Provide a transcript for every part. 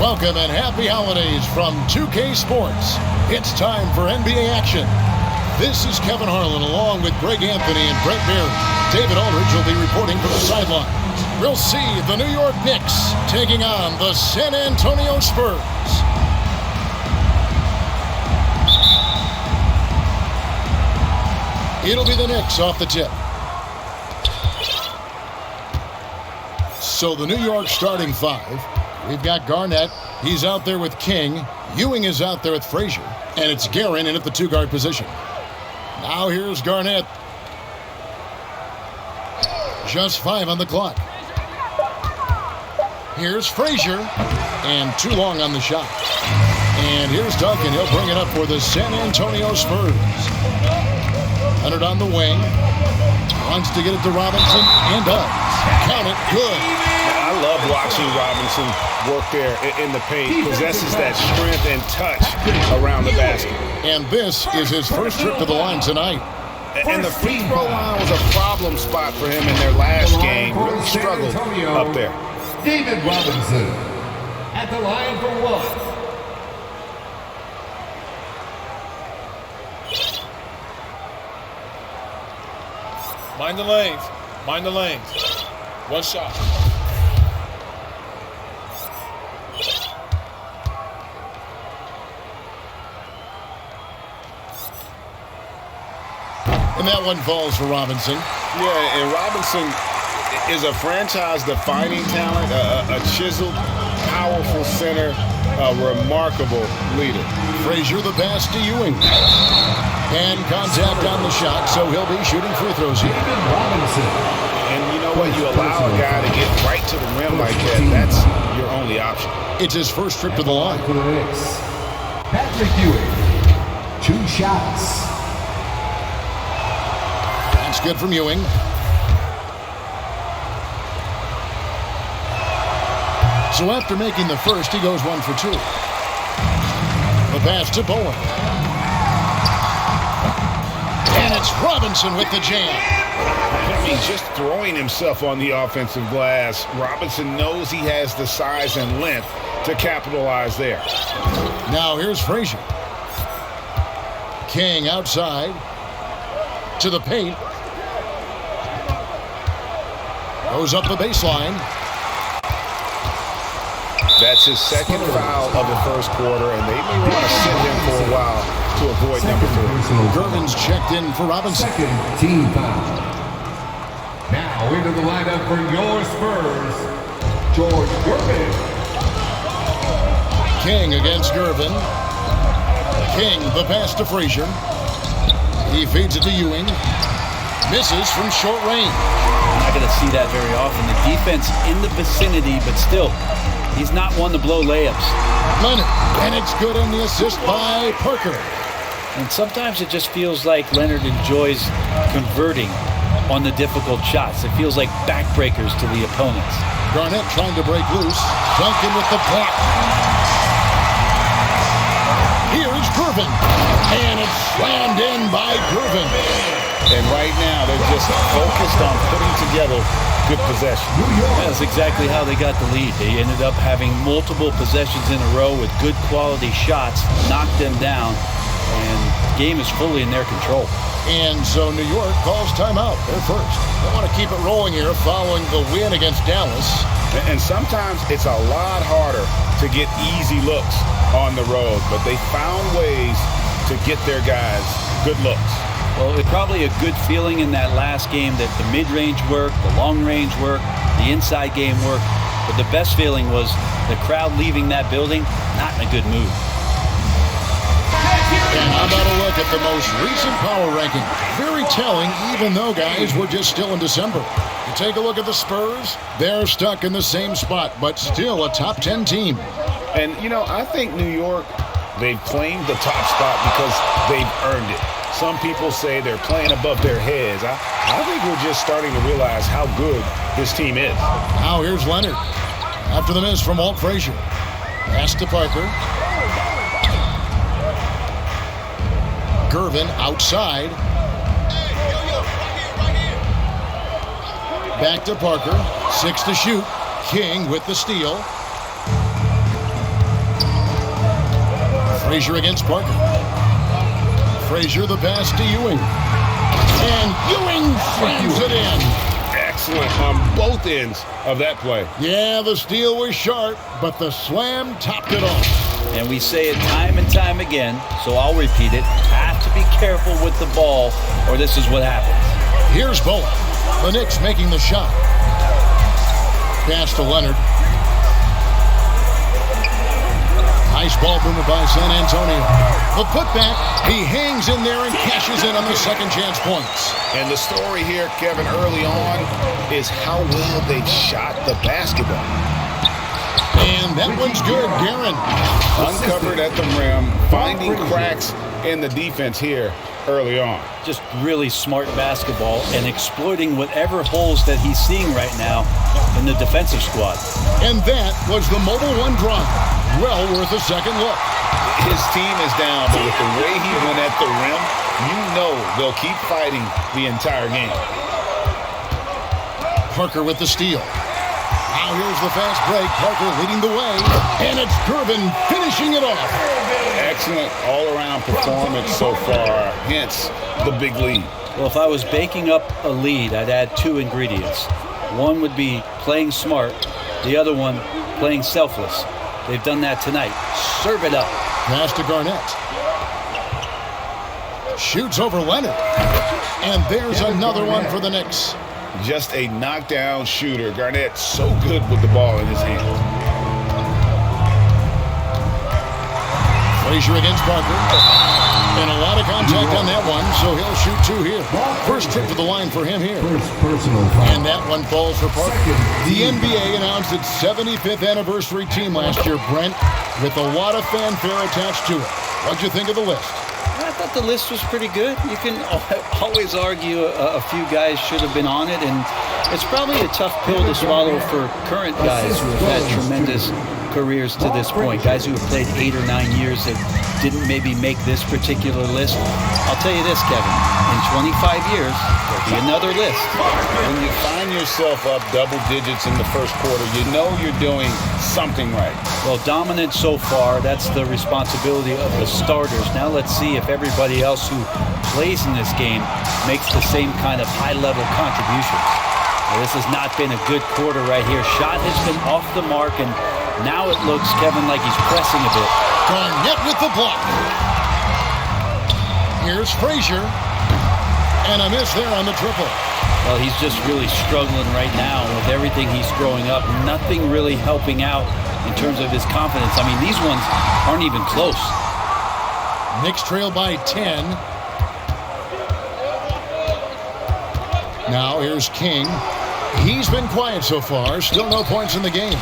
Welcome and happy holidays from 2K Sports. It's time for NBA action. This is Kevin Harlan along with Greg Anthony and Brett Berry. David Aldridge will be reporting from the sidelines. We'll see the New York Knicks taking on the San Antonio Spurs. It'll be the Knicks off the tip. So the New York starting five. We've got Garnett. He's out there with King. Ewing is out there with Frazier. And it's Guerin in at the two-guard position. Now here's Garnett. Just 5 on the clock. Here's Frazier. And too long on the shot. And here's Duncan. He'll bring it up for the San Antonio Spurs. Leonard on the wing. Wants to get it to Robinson. And does. Count it. Good. I love watching Robinson work there in the paint. Possesses that strength and touch around the basket. And this is his first trip to the line tonight. And the free throw line was a problem spot for him in their last game. Really struggled up there. David Robinson at the line for one. Mind the lanes. Mind the lanes. One shot. And that one falls for Robinson. Yeah, and Robinson is a franchise-defining talent, a chiseled, powerful center, a remarkable leader. Frazier the pass to Ewing. And contact on the shot, so he'll be shooting free throws here. And you know what? You allow a guy to get right to the rim like that, that's your only option. It's his first trip to the line. Patrick Ewing, 2 shots. That's good from Ewing. So after making the first, he goes 1 for 2. The pass to Bowen. And it's Robinson with the jam. I mean, just throwing himself on the offensive glass, Robinson knows he has the size and length to capitalize there. Now here's Frazier. King outside to the paint. Goes up the baseline. That's his second foul of the first quarter, and they may want to sit him for a while to avoid number 3. Gervin's checked in for Robinson. Second team foul. Now into the lineup for your Spurs, George Gervin. King against Gervin. King the pass to Frazier. He feeds it to Ewing. Misses from short range. I'm not going to see that very often. The defense in the vicinity, but still, he's not one to blow layups. Leonard, and it's good on the assist by Parker. And sometimes it just feels like Leonard enjoys converting on the difficult shots. It feels like backbreakers to the opponents. Garnett trying to break loose. Duncan with the block. Here's Gervin. And it's slammed in by Gervin. And right now, they're just focused on putting together good possession. That's exactly how they got the lead. They ended up having multiple possessions in a row with good quality shots, knocked them down, and the game is fully in their control. And so New York calls timeout. They're first. They want to keep it rolling here following the win against Dallas. And sometimes it's a lot harder to get easy looks on the road, but they found ways to get their guys good looks. Well, it's probably a good feeling in that last game that the mid-range worked, the long-range worked, the inside game worked. But the best feeling was the crowd leaving that building not in a good mood. And how about a look at the most recent power ranking? Very telling, even though, guys, we're just still in December. You take a look at the Spurs, they're stuck in the same spot, but still a top 10 team. And, you know, I think New York, they've claimed the top spot because they've earned it. Some people say they're playing above their heads. I think we're just starting to realize how good this team is. Now here's Leonard. After the miss from Walt Frazier. Pass to Parker. Gervin outside. Back to Parker. 6 to shoot. King with the steal. Frazier against Parker. Frazier the pass to Ewing. And Ewing slams it in. Excellent on both ends of that play. Yeah, the steal was sharp, but the slam topped it off. And we say it time and time again, so I'll repeat it. Have to be careful with the ball, or this is what happens. Here's Bowen. The Knicks making the shot. Pass to Leonard. Nice ball movement by San Antonio. The putback, he hangs in there and cashes in on the second chance points. And the story here, Kevin, early on is how well they've shot the basketball. And that one's good, Guerin. Uncovered at the rim, finding cracks in the defense here early on. Just really smart basketball and exploiting whatever holes that he's seeing right now in the defensive squad. And that was the Mobile One drive. Well worth a second look. His team is down, but with the way he went at the rim, you know they'll keep fighting the entire game. Parker with the steal. Now here's the fast break. Parker leading the way. And it's Gervin finishing it off. Excellent all-around performance so far, hence the big lead. Well, if I was baking up a lead, I'd add two ingredients. One would be playing smart. The other one, playing selfless. They've done that tonight. Serve it up. Pass to Garnett. Shoots over Leonard. And there's another one for the Knicks. Just a knockdown shooter. Garnett so good with the ball in his hand. Frazier against Parker. And a lot of contact on that one, so he'll shoot two here. First trip to the line for him here. And that one falls for Parker. The NBA announced its 75th anniversary team last year, Brent, with a lot of fanfare attached to it. What'd you think of the list? I thought the list was pretty good. You can always argue a few guys should have been on it, and it's probably a tough pill to swallow for current guys who have had tremendous careers to this point. Guys who have played 8 or 9 years that didn't maybe make this particular list. I'll tell you this, Kevin. In 25 years, there'll be another list. When you find yourself up double digits in the first quarter, you know you're doing something right. Well, dominant so far, that's the responsibility of the starters. Now let's see if everybody else who plays in this game makes the same kind of high-level contributions. Well, this has not been a good quarter right here. Shot has been off the mark, and now it looks, Kevin, like he's pressing a bit. Garnett with the block. Here's Frazier. And a miss there on the triple. Well, he's just really struggling right now with everything he's throwing up. Nothing really helping out in terms of his confidence. I mean, these ones aren't even close. Knicks trail by 10. Now here's King. He's been quiet so far. Still no points in the game.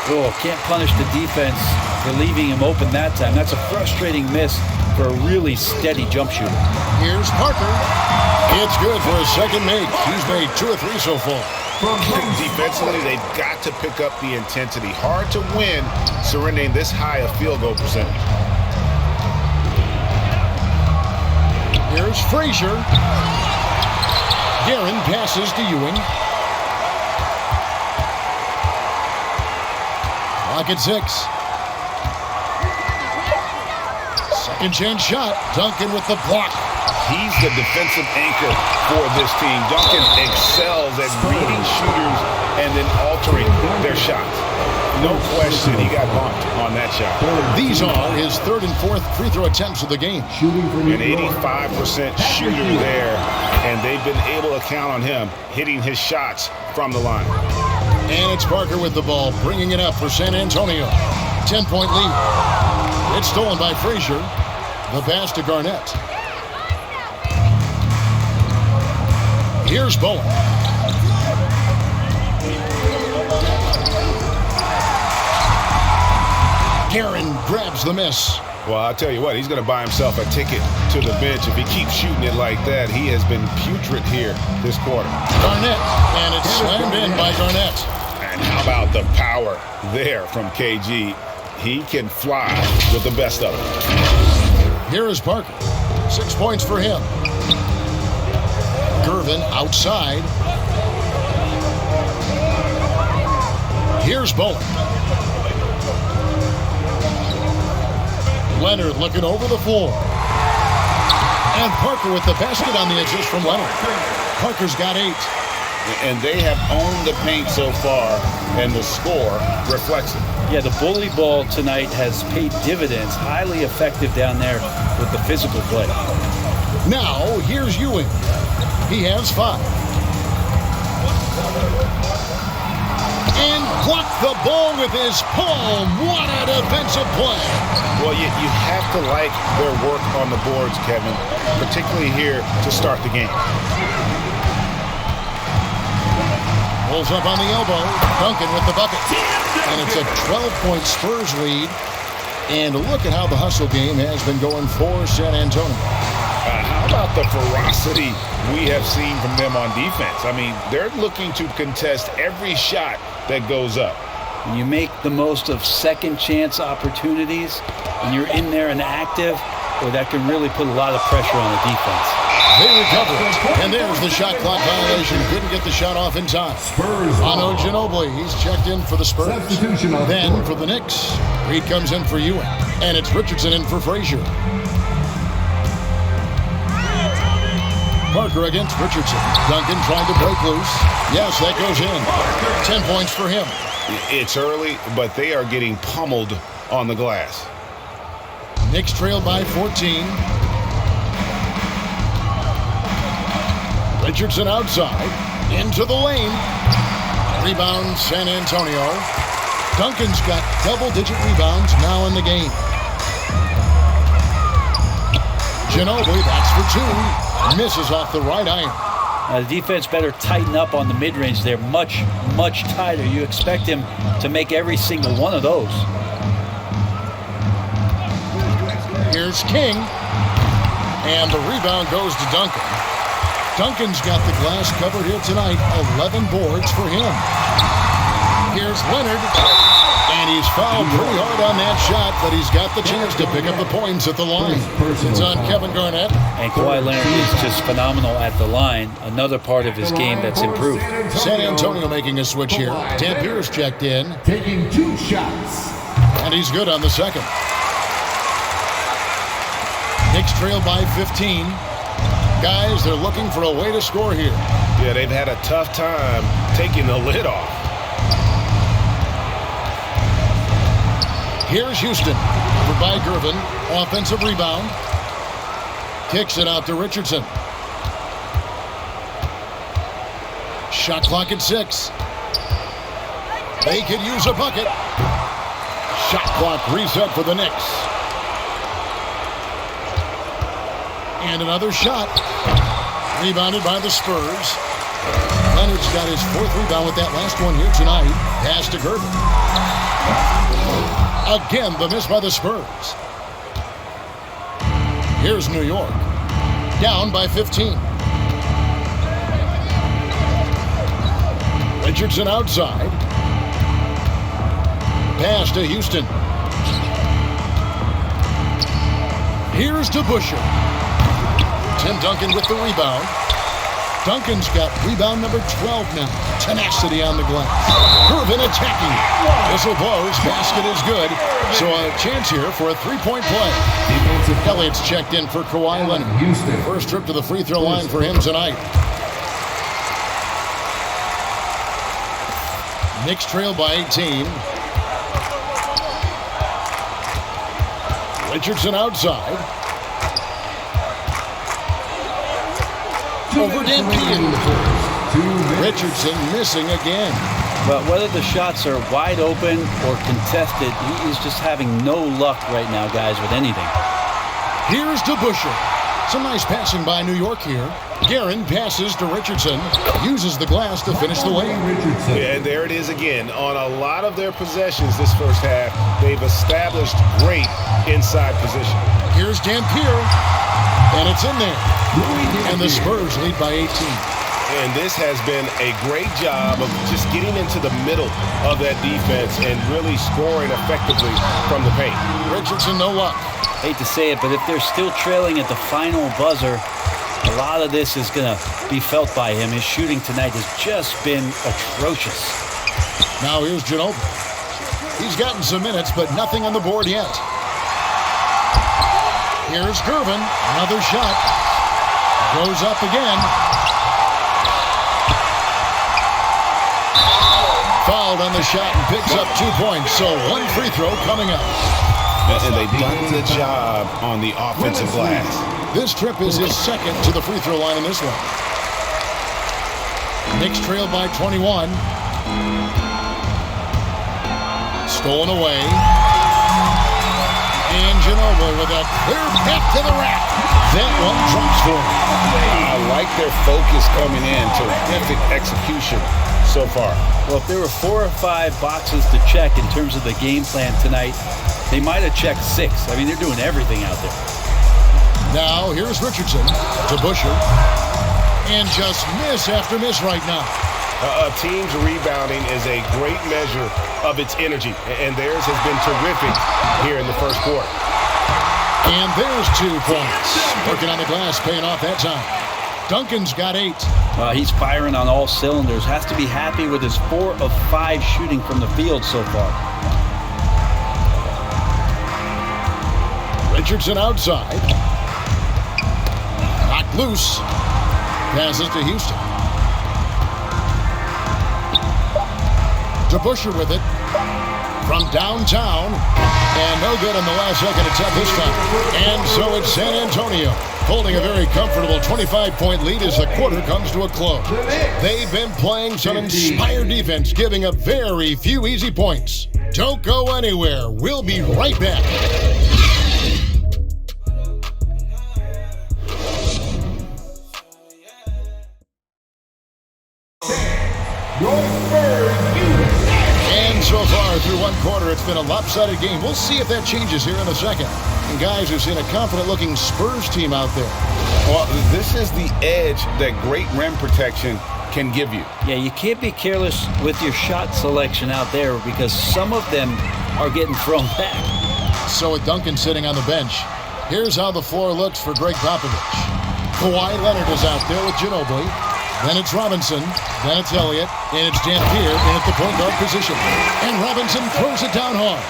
Oh, can't punish the defense for leaving him open that time. That's a frustrating miss for a really steady jump shooter. Here's Parker. It's good for a second make. He's made 2 or 3 so far. Defensively, they've got to pick up the intensity. Hard to win surrendering this high a field goal percentage. Here's Frazier. Guerin passes to Ewing. Clock at 6. Second chance shot. Duncan with the block. He's the defensive anchor for this team. Duncan excels at reading shooters and then altering their shots. No question he got bumped on that shot. These are his 3rd and 4th free throw attempts of the game. An 85% shooter there, and they've been able to count on him hitting his shots from the line. And it's Parker with the ball, bringing it up for San Antonio. 10-point lead. It's stolen by Frazier. The pass to Garnett. Here's Bowen. Guerin grabs the miss. Well, I'll tell you what, he's going to buy himself a ticket to the bench if he keeps shooting it like that. He has been putrid here this quarter. Garnett, and it's slammed in by Garnett. And how about the power there from KG? He can fly with the best of them. Here is Parker. 6 points for him. Gervin outside. Here's Bowen. Leonard looking over the floor. And Parker with the basket on the assist from Leonard. Parker's got 8. And they have owned the paint so far, and the score reflects it. Yeah, the bully ball tonight has paid dividends. Highly effective down there with the physical play. Now, here's Ewing. He has 5. And blocked the ball with his palm. What a defensive play. Well, you have to like their work on the boards, Kevin, particularly here to start the game. Pulls up on the elbow. Duncan with the bucket. And it's a 12-point Spurs lead. And look at how the hustle game has been going for San Antonio. How about the ferocity we have seen from them on defense? I mean, they're looking to contest every shot that goes up. When you make the most of second chance opportunities and you're in there and active, well, that can really put a lot of pressure on the defense. They recover it. And there's the shot clock violation. Couldn't get the shot off in time. Manu Ginobili, he's checked in for the Spurs. Then for the Knicks, Reed comes in for Ewing. And it's Richardson in for Frazier. Parker against Richardson. Duncan trying to break loose. Yes, that goes in. 10 points for him. It's early, but they are getting pummeled on the glass. Knicks trail by 14. Richardson outside. Into the lane. Rebound San Antonio. Duncan's got double-digit rebounds now in the game. Ginobili, that's for 2. Misses off the right iron. The defense better tighten up on the mid-range. They're much, much tighter. You expect him to make every single one of those. Here's King. And the rebound goes to Duncan. Duncan's got the glass covered here tonight. 11 boards for him. Here's Leonard. And he's fouled pretty hard on that shot, but he's got the chance to pick up the points at the line. It's on Kevin Garnett. And Kawhi Leonard is just phenomenal at the line. Another part of his game that's improved. San Antonio making a switch here. Dampier's checked in. Taking 2 shots. And he's good on the second. Knicks trail by 15. Guys, they're looking for a way to score here. Yeah, they've had a tough time taking the lid off. Here's Houston for by Gervin. Offensive rebound. Kicks it out to Richardson. Shot clock at 6. They could use a bucket. Shot clock reset for the Knicks. And another shot. Rebounded by the Spurs. Leonard's got his 4th rebound with that last one here tonight. Pass to Gervin. Again, the miss by the Spurs. Here's New York. Down by 15. Richardson outside. Pass to Houston. Here's to Busher. Tim Duncan with the rebound. Duncan's got rebound number 12 now. Tenacity on the glass. Gervin attacking. Whistle blows. Basket is good. So a chance here for a 3-point play. Elliott's checked in for Kawhi Leonard. First trip to the free throw line for him tonight. Knicks trail by 18. Richardson outside. Over Dampier. Richardson missing again. But whether the shots are wide open or contested, he is just having no luck right now, guys, with anything. Here's to Busher. Some nice passing by New York here. Guerin passes to Richardson. Uses the glass to finish the lane. Yeah, and there it is again. On a lot of their possessions this first half, they've established great inside position. Here's Dampier. And it's in there. And the Spurs lead by 18. And this has been a great job of just getting into the middle of that defense and really scoring effectively from the paint. Richardson, no luck. Hate to say it, but if they're still trailing at the final buzzer, a lot of this is going to be felt by him. His shooting tonight has just been atrocious. Now here's Ginobili. He's gotten some minutes, but nothing on the board yet. Here's Gervin. Another shot. Goes up again. Fouled on the shot and picks up 2 points. So one free throw coming up. And they've done a good job on the offensive glass. This trip is his second to the free throw line in this one. Knicks trail by 21. Stolen away. And Ginobili with a clear path to the rack. That one drops for him. I like their focus coming in. Terrific execution so far. Well, if there were 4 or 5 boxes to check in terms of the game plan tonight, they might have checked 6. I mean, they're doing everything out there. Now, here's Richardson to Busher. And just miss after miss right now. A team's rebounding is a great measure of its energy, and theirs has been terrific here in the first quarter. And there's 2 points. Working on the glass, paying off that time. Duncan's got 8. He's firing on all cylinders. Has to be happy with his 4 of 5 shooting from the field so far. Richardson outside. Knocked loose. Passes to Houston. To Busher with it. From downtown. And no good on the last second attempt this time. And so it's San Antonio holding a very comfortable 25-point lead as the quarter comes to a close. They've been playing some inspired defense, giving up very few easy points. Don't go anywhere. We'll be right back. And so far through one quarter, it's been a lopsided game. We'll see if that changes here in a second. And guys, we've seen a confident-looking Spurs team out there. Well, this is the edge that great rim protection can give you. Yeah, you can't be careless with your shot selection out there because some of them are getting thrown back. So with Duncan sitting on the bench, here's how the floor looks for Greg Popovich. Kawhi Leonard is out there with Ginobili. Then it's Robinson. Then it's Elliott. And it's Dampier in at the point guard position. And Robinson throws it down hard.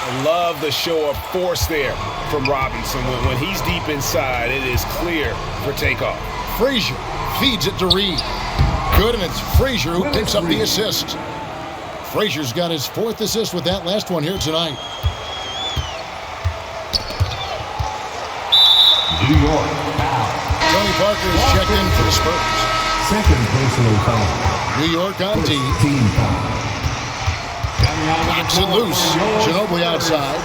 I love the show of force there from Robinson. When he's deep inside, it is clear for takeoff. Frazier feeds it to Reed. Good, and it's Frazier who picks up the assist. Frazier's got his 4th assist with that last one here tonight. New York foul. Tony Parker is checked in for the Spurs. Second personal foul. New York on D. Team foul. Knocks it loose. Ginobili outside.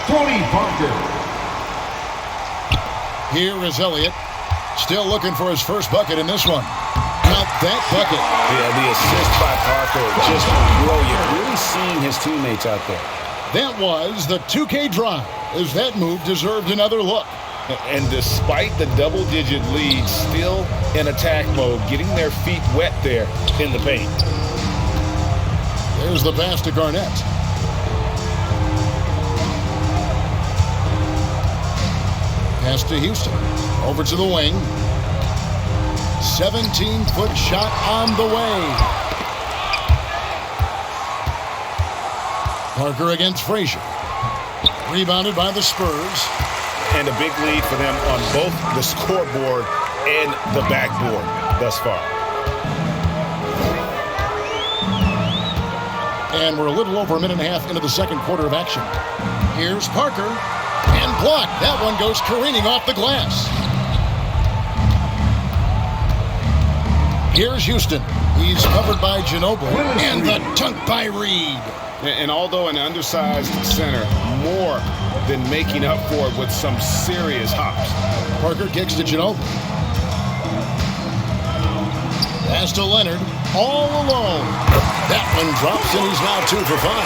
Tony Parker. Here is Elliott. Still looking for his first bucket in this one. Count that bucket. Yeah, the assist by Parker, just brilliant. Really seeing his teammates out there. That was the 2K drive, as that move deserved another look. And despite the double-digit lead, still in attack mode, getting their feet wet there in the paint. There's the pass to Garnett. Pass to Houston. Over to the wing. 17-foot shot on the way. Parker against Frazier. Rebounded by the Spurs. And a big lead for them on both the scoreboard and the backboard thus far. And we're a little over a minute and a half into the second quarter of action. Here's Parker. And blocked. That one goes careening off the glass. Here's Houston. He's covered by Ginobili. And the dunk by Reed. And although an undersized center, more than making up for it with some serious hops. Parker kicks to Ginobili. Pass to Leonard. All alone. That one drops, and he's now 2 for 5.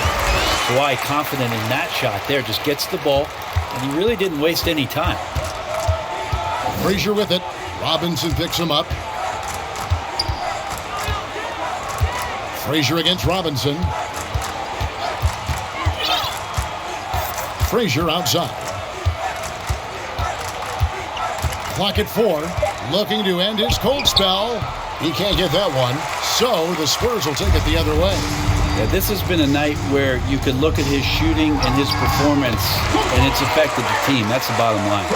Kawhi confident in that shot there. Just gets the ball, and he really didn't waste any time. Frazier with it. Robinson picks him up. Frazier against Robinson. Frazier outside. Clock at 4. Looking to end his cold spell. He can't get that one. So the Spurs will take it the other way. Yeah, this has been a night where you could look at his shooting and his performance, and it's affected the team. That's the bottom line.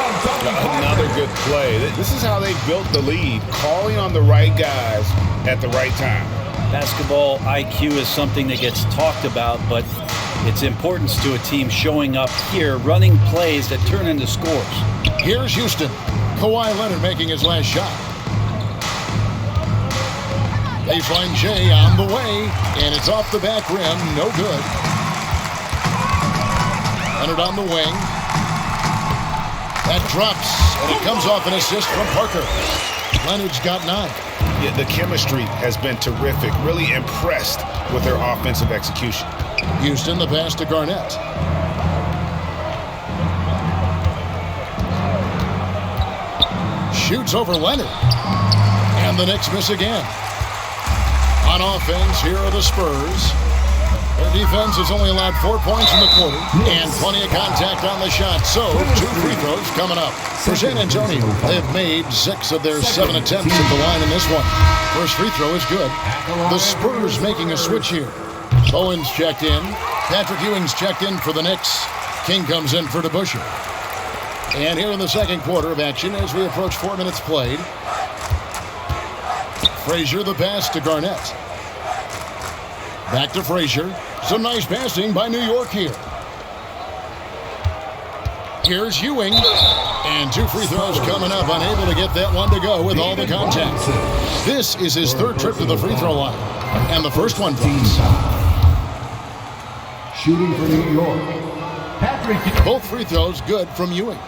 Another good play. This is how they built the lead, calling on the right guys at the right time. Basketball IQ is something that gets talked about, but its importance to a team showing up here, running plays that turn into scores. Here's Houston. Kawhi Leonard making his last shot. Baseline J on the way, and it's off the back rim. No good. Leonard on the wing. That drops, and it comes off an assist from Parker. Leonard's got 9. Yeah, the chemistry has been terrific. Really impressed with their offensive execution. Houston, the pass to Garnett. Shoots over Leonard. And the Knicks miss again. On offense, here are the Spurs. Their defense has only allowed 4 points in the quarter and plenty of contact on the shot. So, 2 free throws coming up. For San Antonio, they've made 6 of their 7 attempts at the line in this one. First free throw is good. The Spurs making a switch here. Bowen's checked in. Patrick Ewing's checked in for the Knicks. King comes in for DeBusschere. And here in the second quarter of action as we approach 4 minutes played. Frazier the pass to Garnett. Back to Frazier. Some nice passing by New York here. Here's Ewing. And 2 free throws coming up. Unable to get that one to go with all the contact. This is his 3rd trip to the free throw line. And the first one drops. Shooting for New York. Patrick. Both free throws good from Ewing.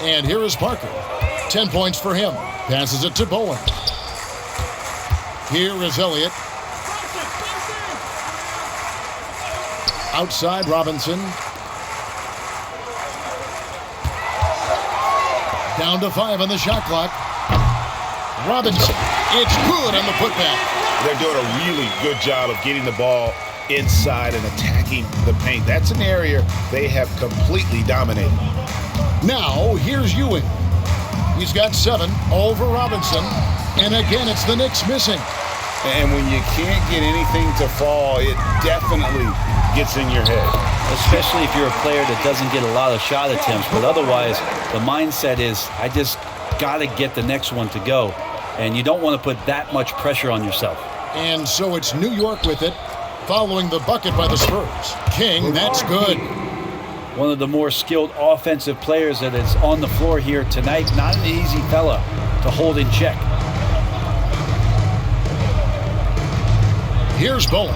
And here is Parker. 10 points for him. Passes it to Bowen. Here is Elliott. Outside Robinson. Down to 5 on the shot clock. Robinson. It's good on the putback. They're doing a really good job of getting the ball inside and attacking the paint. That's an area they have completely dominated. Now, here's Ewing. He's got 7 over Robinson. And again, it's the Knicks missing. And when you can't get anything to fall, it definitely gets in your head. Especially if you're a player that doesn't get a lot of shot attempts. But otherwise, the mindset is, I just got to get the next one to go. And you don't want to put that much pressure on yourself. And so it's New York with it, following the bucket by the Spurs. King, that's good. One of the more skilled offensive players that is on the floor here tonight. Not an easy fella to hold in check. Here's Bowen.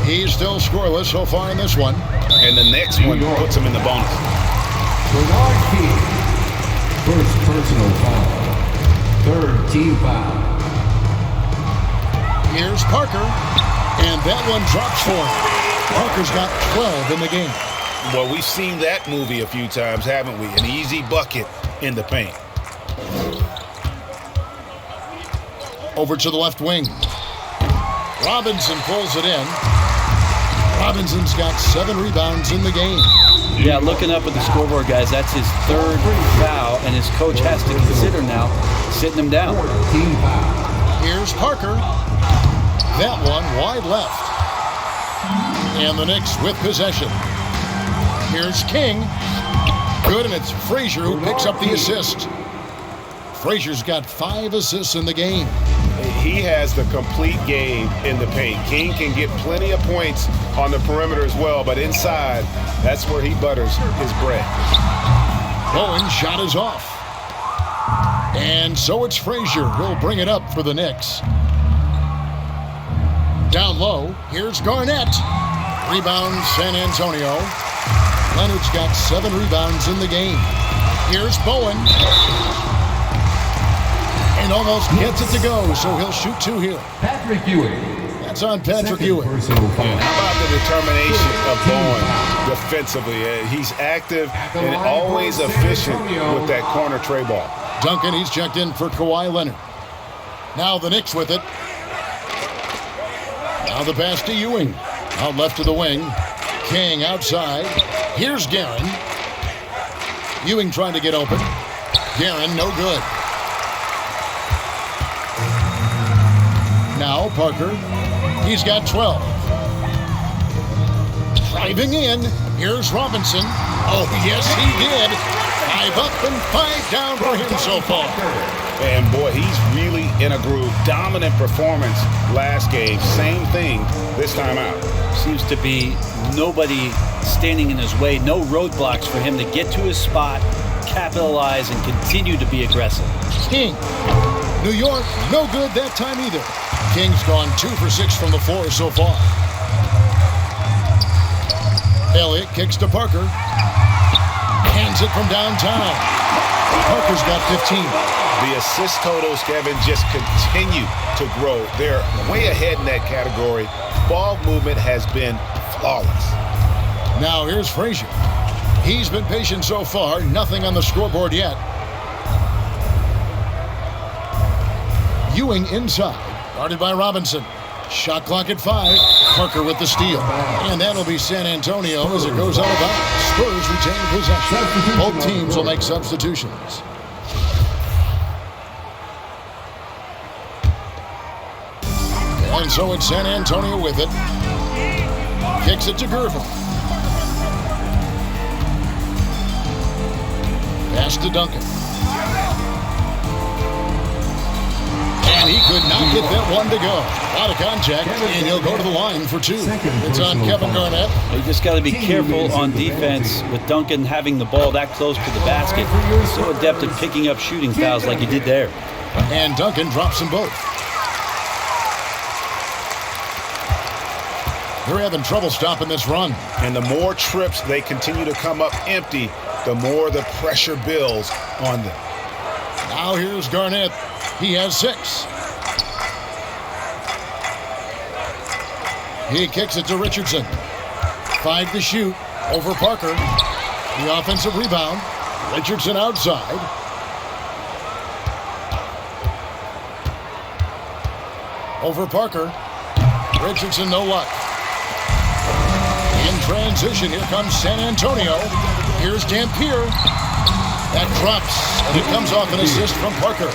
He's still scoreless so far in this one. And the next one puts him in the bonus. Bernard King. First personal foul. 3rd team foul. Here's Parker. And that one drops for him. Parker's got 12 in the game. Well, we've seen that movie a few times, haven't we? An easy bucket in the paint. Over to the left wing. Robinson pulls it in. Robinson's got 7 rebounds in the game. Yeah, looking up at the scoreboard, guys, that's his 3rd foul, and his coach has to consider now sitting him down. Team foul. Here's Parker. That one wide left. And the Knicks with possession. Here's King. Good, and it's Frazier who picks up the assist. Frazier's got 5 assists in the game. He has the complete game in the paint. King can get plenty of points on the perimeter as well, but inside, that's where he butters his bread. Bowen's shot is off. And so it's Frazier who'll bring it up for the Knicks. Down low, here's Garnett. Rebound, San Antonio. Leonard's got 7 rebounds in the game. Here's Bowen. And almost gets it to go, so he'll shoot 2 here. Patrick Ewing. That's on Patrick Ewing. Personal foul. How about the determination of Bowen defensively? He's active and always efficient with that corner tray ball. Duncan, he's checked in for Kawhi Leonard. Now the Knicks with it. Now the pass to Ewing. Out left to the wing. King outside. Here's Guerin. Ewing trying to get open. Guerin, no good. Now Parker. He's got 12. Driving in. Here's Robinson. Oh, yes, he did. 5 up and 5 down for him so far. And boy, he's really in a groove. Dominant performance last game. Same thing this time out. Seems to be nobody standing in his way. No roadblocks for him to get to his spot, capitalize, and continue to be aggressive. King. New York, no good that time either. King's gone 2 for 6 from the floor so far. Elliott kicks to Parker. Hands it from downtown. Parker's got 15. The assist totals, Kevin, just continue to grow. They're way ahead in that category. Ball movement has been flawless. Now here's Frazier. He's been patient so far. Nothing on the scoreboard yet. Ewing inside. Guarded by Robinson. Shot clock at 5. Parker with the steal. And that'll be San Antonio as it goes out of bounds. Spurs retain possession. Both teams will make substitutions. And so it's San Antonio with it. Kicks it to Gervin. Pass to Duncan. And he could not get that one to go. Out of contact, and he'll go to the line for 2. It's on Kevin Garnett. You just got to be careful on defense with Duncan having the ball that close to the basket. He's so adept at picking up shooting fouls like he did there. And Duncan drops them both. They're having trouble stopping this run. And the more trips they continue to come up empty, the more the pressure builds on them. Now here's Garnett. He has 6. He kicks it to Richardson. 5 to shoot over Parker. The offensive rebound. Richardson outside. Over Parker. Richardson, no luck. In transition, here comes San Antonio. Here's Dampier. That drops, and it comes off an assist from Parker.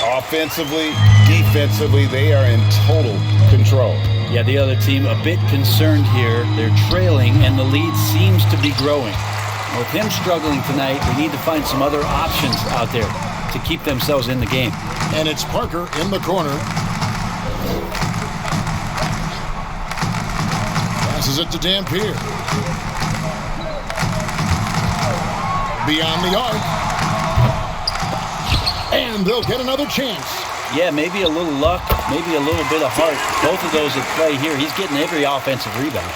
Offensively, defensively, they are in total control. Yeah, the other team a bit concerned here. They're trailing, and the lead seems to be growing. With him struggling tonight, they need to find some other options out there to keep themselves in the game. And it's Parker in the corner. Passes it to Dampier. Beyond the arc. And they'll get another chance. Yeah, maybe a little luck, maybe a little bit of heart. Both of those at play here. He's getting every offensive rebound.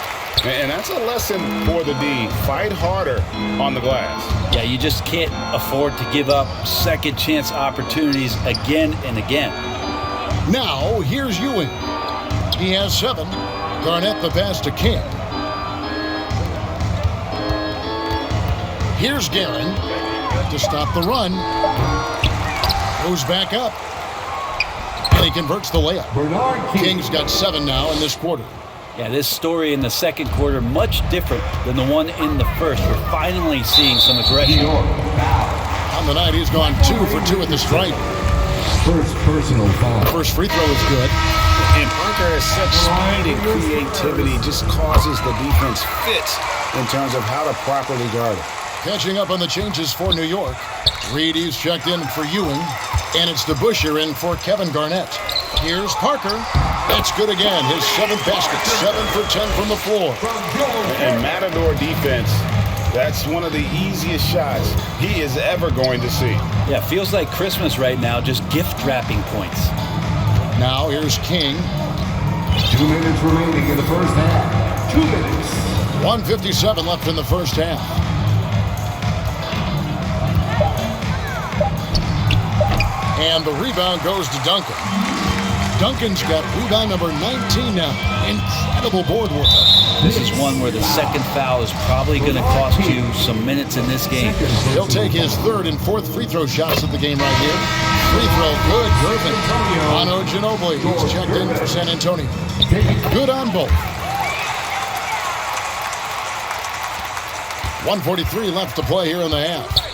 And that's a lesson for the D. Fight harder on the glass. Yeah, you just can't afford to give up second chance opportunities again and again. Now, here's Ewing. He has 7. Garnett the pass to King. Here's Guerin to stop the run. Goes back up. And he converts the layup. King's got 7 now in this quarter. Yeah, this story in the second quarter much different than the one in the first. We're finally seeing some aggression. On the night, he's gone 2 for 2 at the stripe. First personal foul. First free throw is good. And Parker has such speed and creativity, just causes the defense fits in terms of how to properly guard it. Catching up on the changes for New York. Reedy's checked in for Ewing. And it's DeBusschere in for Kevin Garnett. Here's Parker. That's good again. His 7th basket. 7 for 10 from the floor. And Matador defense, that's one of the easiest shots he is ever going to see. Yeah, feels like Christmas right now, just gift wrapping points. Now here's King. 2 minutes remaining in the first half. 2 minutes. 1:57 left in the first half. And the rebound goes to Duncan. Duncan's got rebound number 19 now. Incredible board work. This is one where the second foul is probably going to cost you some minutes in this game. He'll take his 3rd and 4th free throw shots at the game right here. Free throw, good. Gervin. Ano Ginobili, he's checked in for San Antonio. Good on both. 1:43 left to play here in the half.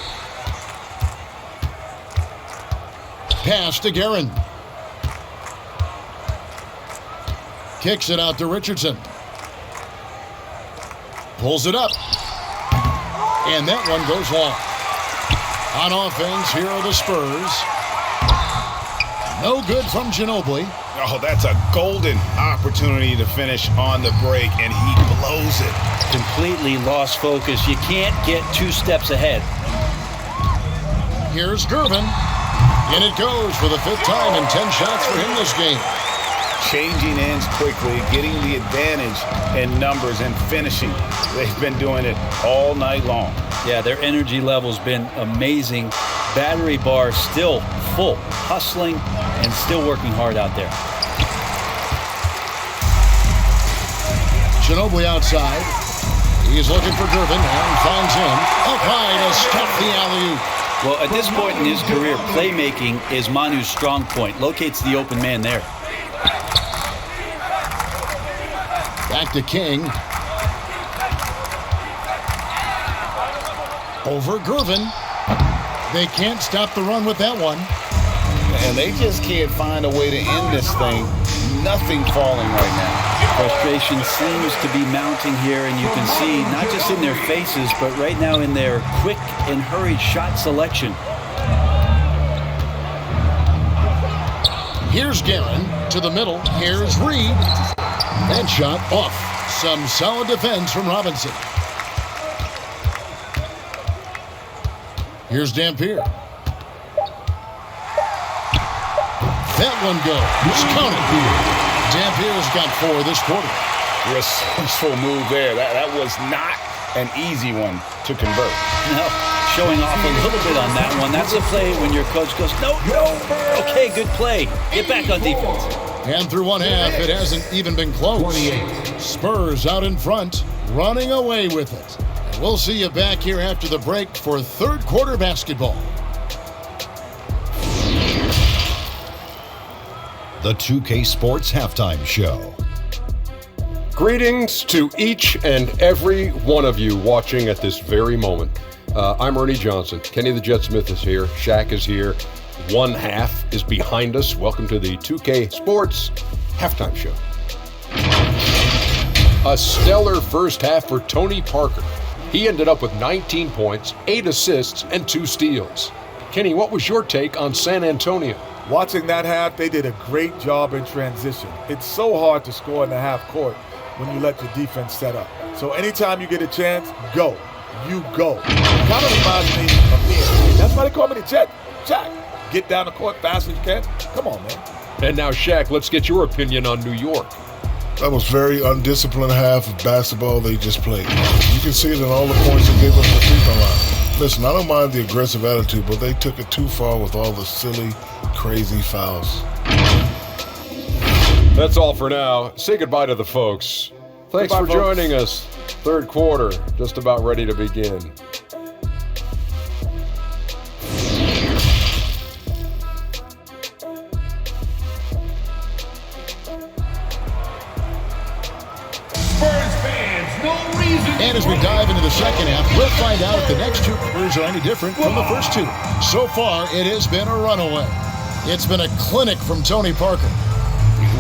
Pass to Guerin. Kicks it out to Richardson. Pulls it up. And that one goes long. On offense, here are the Spurs. No good from Ginobili. Oh, that's a golden opportunity to finish on the break, and he blows it. Completely lost focus. You can't get 2 steps ahead. Here's Gervin. In it goes for the 5th time and 10 shots for him this game. Changing ends quickly, getting the advantage in numbers and finishing. They've been doing it all night long. Yeah, their energy level's been amazing. Battery bar still full, hustling and still working hard out there. Ginobili outside. He's looking for Gervin and finds him. Up high to stop the alley-oop. Well, at this point in his career, playmaking is Manu's strong point. Locates the open man there. Back to King. Over Gervin. They can't stop the run with that one. And they just can't find a way to end this thing. Nothing falling right now. Frustration seems to be mounting here, and you can see not just in their faces, but right now in their quick and hurried shot selection. Here's Guerin to the middle. Here's Reed. That shot off. Some solid defense from Robinson. Here's Dampier. That one goes. Counted. Dampier's got 4 this quarter. Resourceful move there. That was not an easy one to convert. No, showing off a little bit on that one. That's a play when your coach goes, no. Okay, good play. Get back on defense. And through one half, it hasn't even been close. Spurs out in front, running away with it. And we'll see you back here after the break for 3rd quarter basketball. The 2K Sports Halftime Show. Greetings to each and every one of you watching at this very moment. I'm Ernie Johnson. Kenny the Jet Smith is here. Shaq is here. One half is behind us. Welcome to the 2K Sports Halftime Show. A stellar first half for Tony Parker. He ended up with 19 points, 8 assists, and 2 steals. Kenny, what was your take on San Antonio? Watching that half, they did a great job in transition. It's so hard to score in the half court when you let your defense set up. So anytime you get a chance, go. You go. Kind of reminds me of me. That's why they call me the Jet. Jack, get down the court fast as you can. Come on, man. And now, Shaq, let's get your opinion on New York. That was very undisciplined half of basketball they just played. You can see it in all the points they gave up the free throw line. Listen, I don't mind the aggressive attitude, but they took it too far with all the silly, crazy fouls. That's all for now. Say goodbye to the folks. Thanks Goodbye, for folks. joining us. 3rd quarter, just about ready to begin. And as we dive into the second half, we'll find out if the next 2 quarters are any different from the first 2. So far, it has been a runaway. It's been a clinic from Tony Parker.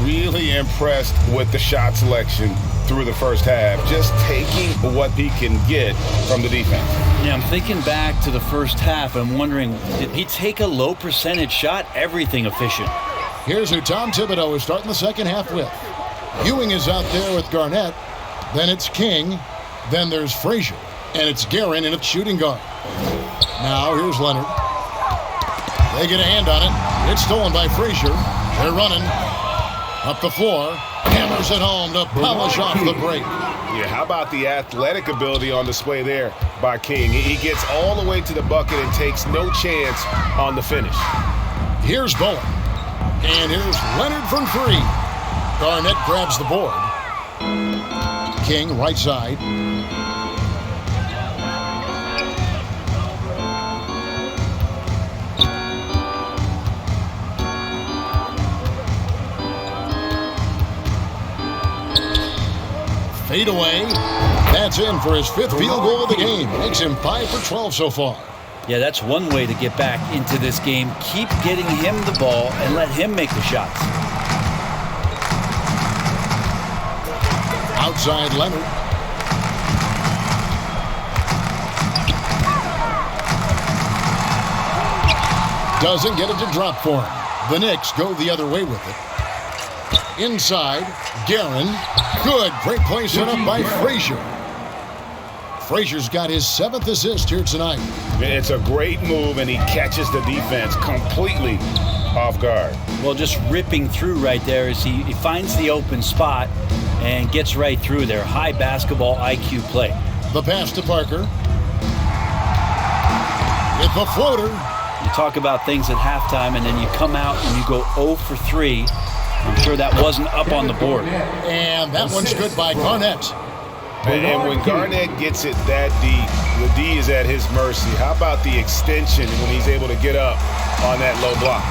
Really impressed with the shot selection through the first half, just taking what he can get from the defense. Yeah, I'm thinking back to the first half. I'm wondering, did he take a low percentage shot? Everything efficient. Here's who Tom Thibodeau is starting the second half with. Ewing is out there with Garnett. Then it's King. Then there's Frazier. And it's Guerin in at shooting guard. Now here's Leonard. They get a hand on it. It's stolen by Frazier. They're running. Up the floor. Hammers it home to polish off the break. Yeah, how about the athletic ability on display there by King? He gets all the way to the bucket and takes no chance on the finish. Here's Bowen. And here's Leonard from 3. Garnett grabs the board. King, right side. Fade away. That's in for his 5th field goal of the game. Makes him 5 for 12 so far. Yeah, that's one way to get back into this game. Keep getting him the ball and let him make the shots. Outside Leonard. Doesn't get it to drop for him. The Knicks go the other way with it. Inside, Guerin. Good. Great play set up by Frazier. Frazier's got his 7th assist here tonight. It's a great move, and he catches the defense completely off guard. Well, just ripping through right there as he finds the open spot and gets right through there. High basketball IQ play. The pass to Parker. With the floater. You talk about things at halftime, and then you come out and you go 0 for 3. I'm sure that wasn't up on the board. And that one's good by Garnett. And when Garnett gets it that deep, the D is at his mercy. How about the extension when he's able to get up on that low block?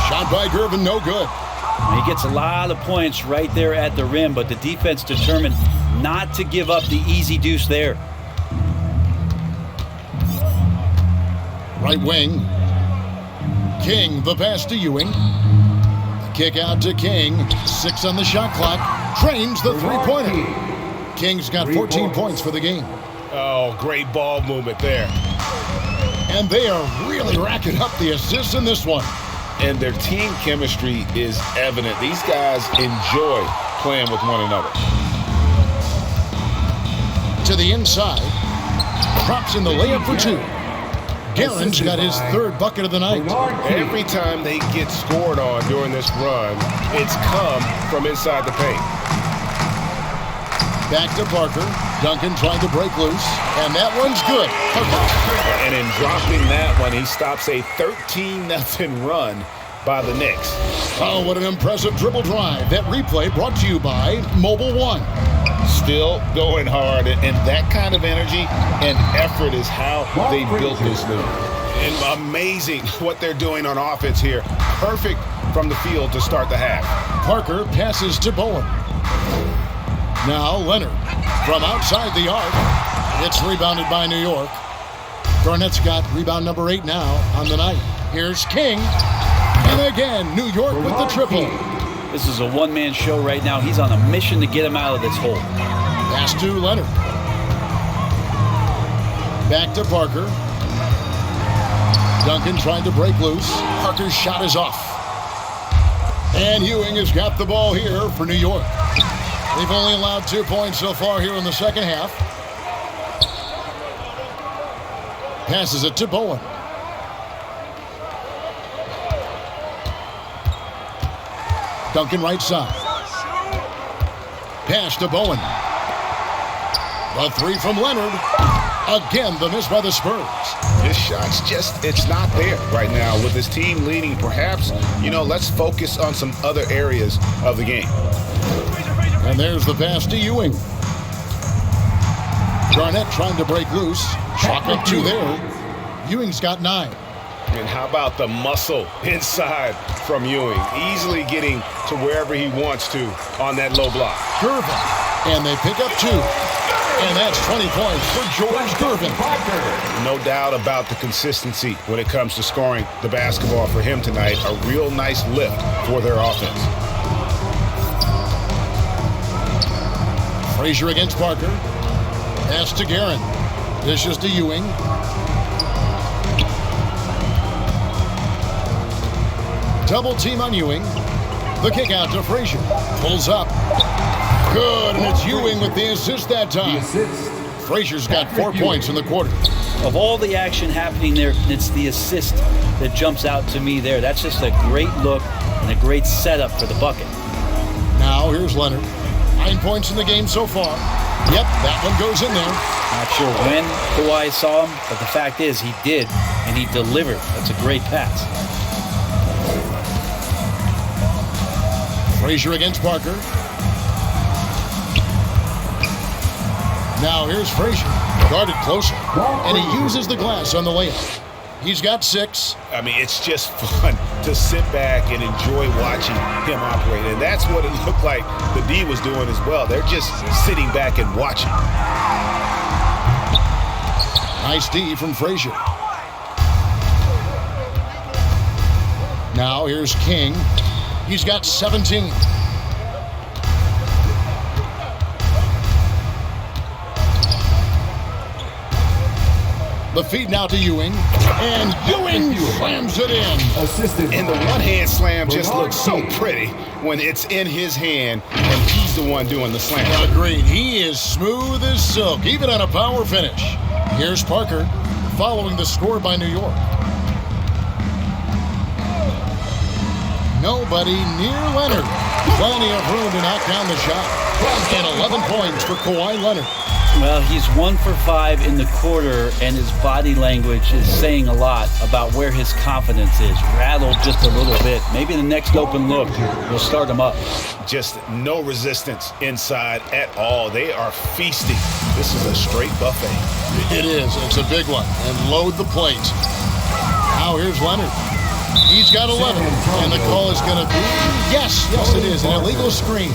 Shot by Gervin, no good. He gets a lot of points right there at the rim, but the defense determined not to give up the easy deuce there. Right wing. King, the pass to Ewing. The kick out to King. 6 on the shot clock. Trains the three-pointer. King's got 14 points for the game. Oh, great ball movement there. And they are really racking up the assists in this one. And their team chemistry is evident. These guys enjoy playing with one another. To the inside. Drops in the layup for 2. Guerin's got his 3rd bucket of the night. Every time they get scored on during this run, it's come from inside the paint. Back to Parker. Duncan trying to break loose. And that one's good. And in dropping that one, he stops a 13-0 run by the Knicks. Oh, what an impressive dribble drive. That replay brought to you by Mobile One. Still going hard, and that kind of energy and effort is how they built this league. And amazing what they're doing on offense here. Perfect from the field to start the half. Parker passes to Bowen. Now Leonard from outside the arc. It's rebounded by New York. Garnett's got rebound number 8 now on the night. Here's King. And again, New York with the triple. This is a one-man show right now. He's on a mission to get him out of this hole. Pass to Leonard. Back to Parker. Duncan trying to break loose. Parker's shot is off. And Ewing has got the ball here for New York. They've only allowed 2 points so far here in the second half. Passes it to Bowen. Duncan right side. Pass to Bowen. A 3 from Leonard. Again, the miss by the Spurs. His shot's just, it's not there right now. With his team leading, perhaps, let's focus on some other areas of the game. And there's the pass to Ewing. Garnett trying to break loose. Chalk up 2 there. Ewing's got 9. And how about the muscle inside from Ewing? Easily getting to wherever he wants to on that low block. Gervin. And they pick up 2. And that's 20 points for George Gervin. No doubt about the consistency when it comes to scoring the basketball for him tonight. A real nice lift for their offense. Frazier against Parker. Pass to Guerin. Dishes to Ewing. Double team on Ewing. The kick out to Frazier. Pulls up. Good, and it's Ewing with the assist that time. Frazier's got 4 points in the quarter. Of all the action happening there, it's the assist that jumps out to me there. That's just a great look and a great setup for the bucket. Now here's Leonard. 9 points in the game so far. Yep, that one goes in there. Not sure when Kawhi saw him, but the fact is he did, and he delivered. That's a great pass. Frazier against Parker. Now here's Frazier, guarded closer, and he uses the glass on the layup. He's got 6. I mean, it's just fun to sit back and enjoy watching him operate, and that's what it looked like the D was doing as well. They're just sitting back and watching. Nice D from Frazier. Now here's King. He's got 17. The feed now to Ewing. And Ewing slams it in. Assisted. And the one-hand slam just looks so pretty when it's in his hand and he's the one doing the slam. Agreed. He is smooth as silk, even on a power finish. Here's Parker following the score by New York. Nobody near Leonard. Plenty of room to knock down the shot. And 11 points for Kawhi Leonard. Well, he's 1 for 5 in the quarter, and his body language is saying a lot about where his confidence is. Rattled just a little bit. Maybe the next open look will start him up. Just no resistance inside at all. They are feasting. This is a straight buffet. It is. It's a big one. And load the plate. Now here's Leonard. He's got 11. And the call is going to be, yes, it is, an illegal screen.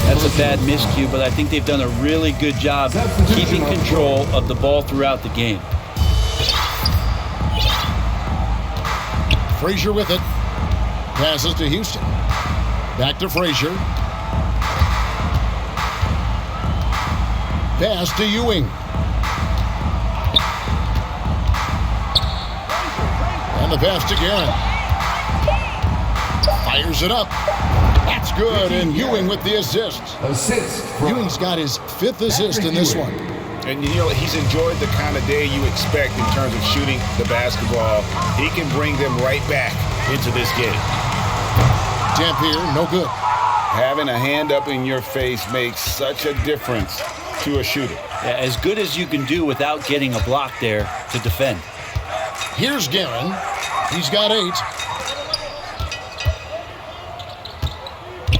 That's a bad miscue, but I think they've done a really good job keeping control of the ball throughout the game. Frazier with it. Passes to Houston. Back to Frazier. Pass to Ewing. And the pass to Guerin. Fires it up. That's good, and Ewing with the assist. Ewing's got his 5th assist in this one. And you know, he's enjoyed the kind of day you expect in terms of shooting the basketball. He can bring them right back into this game. Dampier, no good. Having a hand up in your face makes such a difference to a shooter. Yeah, as good as you can do without getting a block there to defend. Here's Guerin. He's got 8.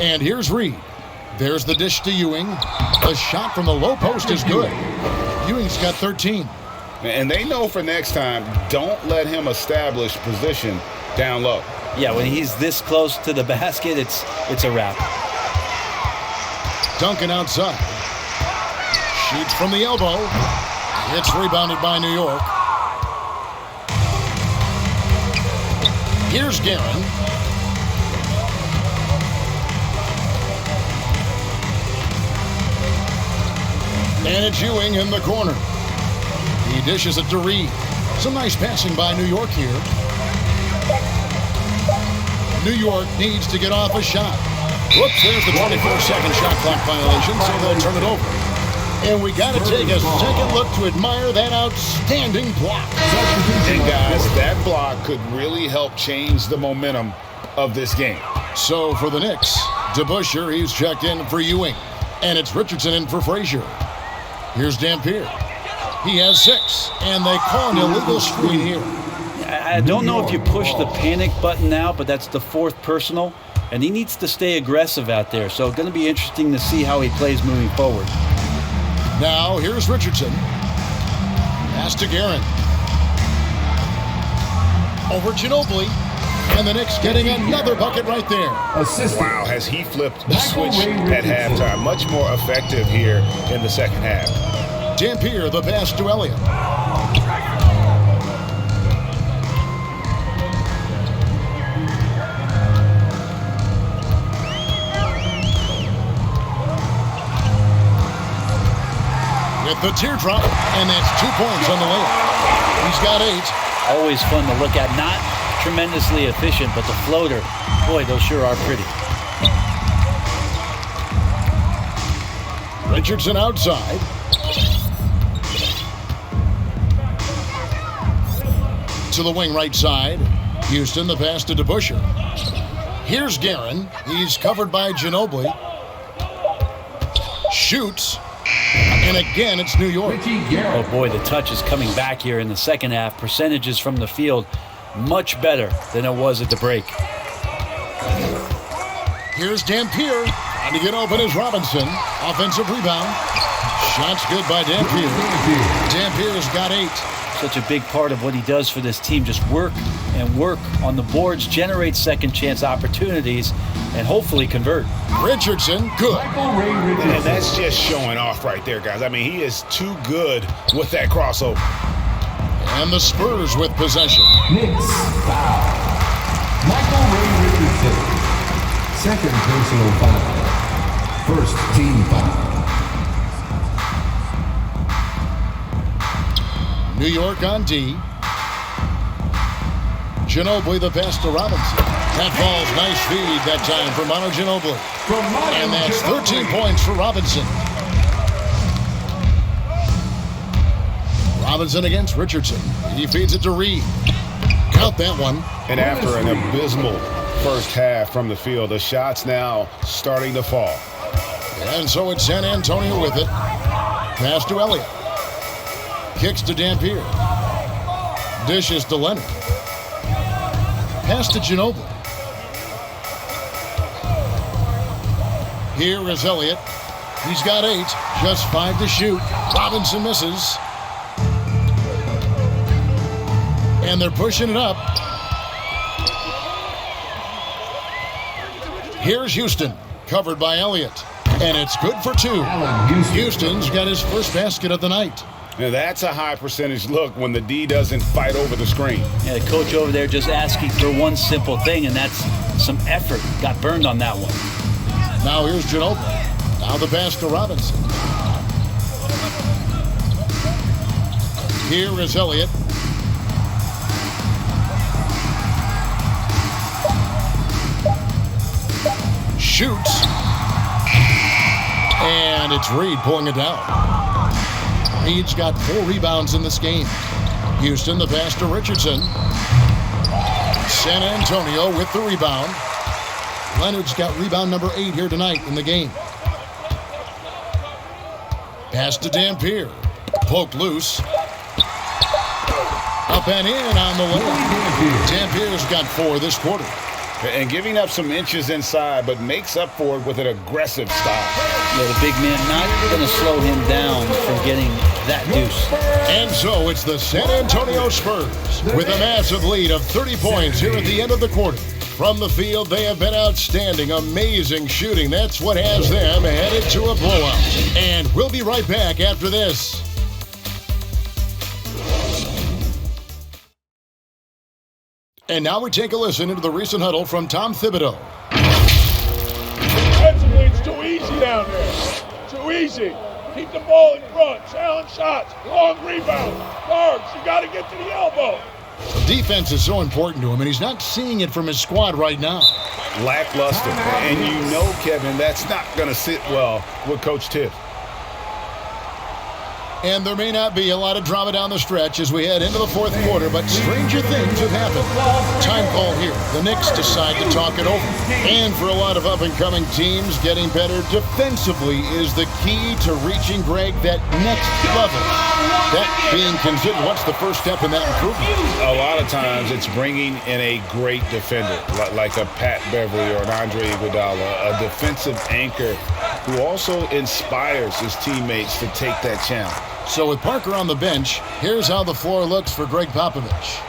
And here's Reed. There's the dish to Ewing. The shot from the low post is good. Ewing's got 13. And they know for next time, don't let him establish position down low. Yeah, when he's this close to the basket, it's a wrap. Duncan outside. Shoots from the elbow. It's rebounded by New York. Here's Guerin. And it's Ewing in the corner. He dishes it to Reed. Some nice passing by New York here. New York needs to get off a shot. Whoops, there's the 24-second shot clock violation, so they'll turn it over. And we got to take a second look to admire that outstanding block. And guys, that block could really help change the momentum of this game. So for the Knicks, DeBusschere, he's checked in for Ewing. And it's Richardson in for Frazier. Here's Dampier. He has 6, and they call an illegal screen here. I don't know if you push the panic button now, but that's the 4th personal, and he needs to stay aggressive out there. So it's going to be interesting to see how he plays moving forward. Now here's Richardson. Pass to Guerin. Over Ginobili. And the Knicks getting another bucket right there. Wow, has he flipped the switch at halftime. Much more effective here in the second half. Dampier, the pass to Elliott. With the teardrop, and that's 2 points on the layup. He's got 8. Always fun to look at. Not tremendously efficient, but the floater, boy, those sure are pretty. Richardson outside. To the wing right side. Houston, the pass to DeBusschere. Here's Guerin. He's covered by Ginobili. Shoots. And again, it's New York. Oh, boy, the touch is coming back here in the second half. Percentages from the field much better than it was at the break. Here's Dampier. Trying to get open is Robinson. Offensive rebound. Shots good by Dampier. Dampier's got 8. Such a big part of what he does for this team. Just work and work on the boards, generate second chance opportunities, and hopefully convert. Richardson, good. And that's just showing off right there, guys. I mean, he is too good with that crossover. And the Spurs with possession. Knicks foul. Michael Ray Richardson. Second personal foul. First team foul. New New York on D. Ginobili the pass to Robinson. That falls. Nice feed that time for Manu Ginobili. And that's 13 points for Robinson. Robinson against Richardson. He feeds it to Reed. Count that one. And after an abysmal first half from the field, the shots now starting to fall. And so it's San Antonio with it. Pass to Elliott. Kicks to Dampier. Dishes to Leonard. Pass to Ginobili. Here is Elliott. He's got 8. Just 5 to shoot. Robinson misses. And they're pushing it up. Here's Houston. Covered by Elliott. And it's good for 2. Houston's got his first basket of the night. Now that's a high percentage look when the D doesn't fight over the screen. Yeah, the coach over there just asking for one simple thing, and that's some effort. Got burned on that one. Now here's Ginobili. Now the pass to Robinson. Here is Elliott. Shoots. And it's Reed pulling it down. Reed's got 4 rebounds in this game. Houston, the pass to Richardson. San Antonio with the rebound. Leonard's got rebound number 8 here tonight in the game. Pass to Dampier. Poked loose. Up and in on the way. Dampier's got 4 this quarter. And giving up some inches inside, but makes up for it with an aggressive style. Yeah, the big man not going to slow him down from getting that deuce. And so it's the San Antonio Spurs with a massive lead of 30 points here at the end of the quarter. From the field, they have been outstanding, amazing shooting. That's what has them headed to a blowout. And we'll be right back after this. And now we take a listen into the recent huddle from Tom Thibodeau. Defensively, it's too easy down there. Too easy. Keep the ball in front. Challenge shots. Long rebound. Guards, you got to get to the elbow. Defense is so important to him, and he's not seeing it from his squad right now. Lackluster. And you know, Kevin, that's not going to sit well with Coach Tibbs. And there may not be a lot of drama down the stretch as we head into the fourth quarter, but stranger things have happened. Time call here. The Knicks decide to talk it over. And for a lot of up-and-coming teams, getting better defensively is the key to reaching, Greg, that next level. That being considered, what's the first step in that improvement? A lot of times it's bringing in a great defender, like a Pat Beverly or an Andre Iguodala, a defensive anchor who also inspires his teammates to take that challenge. So with Parker on the bench, here's how the floor looks for Greg Popovich.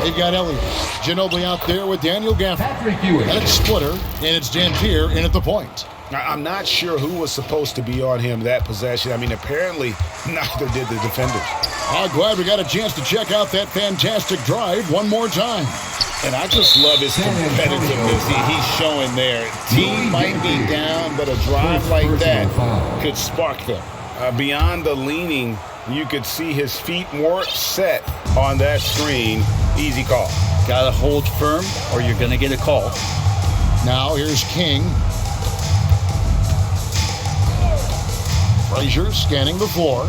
They've got Elliott. Ginobili out there with Daniel Gafford. And it's Splitter, and it's Dampier in at the point. I'm not sure who was supposed to be on him that possession. I mean, apparently neither did the defenders. I'm glad we got a chance to check out that fantastic drive one more time. And I just love his competitiveness he's showing there. Team might be down, but a drive like that could spark them. Beyond the leaning, you could see his feet more set on that screen. Easy call. Got to hold firm or you're going to get a call. Now here's King. Frazier scanning the floor.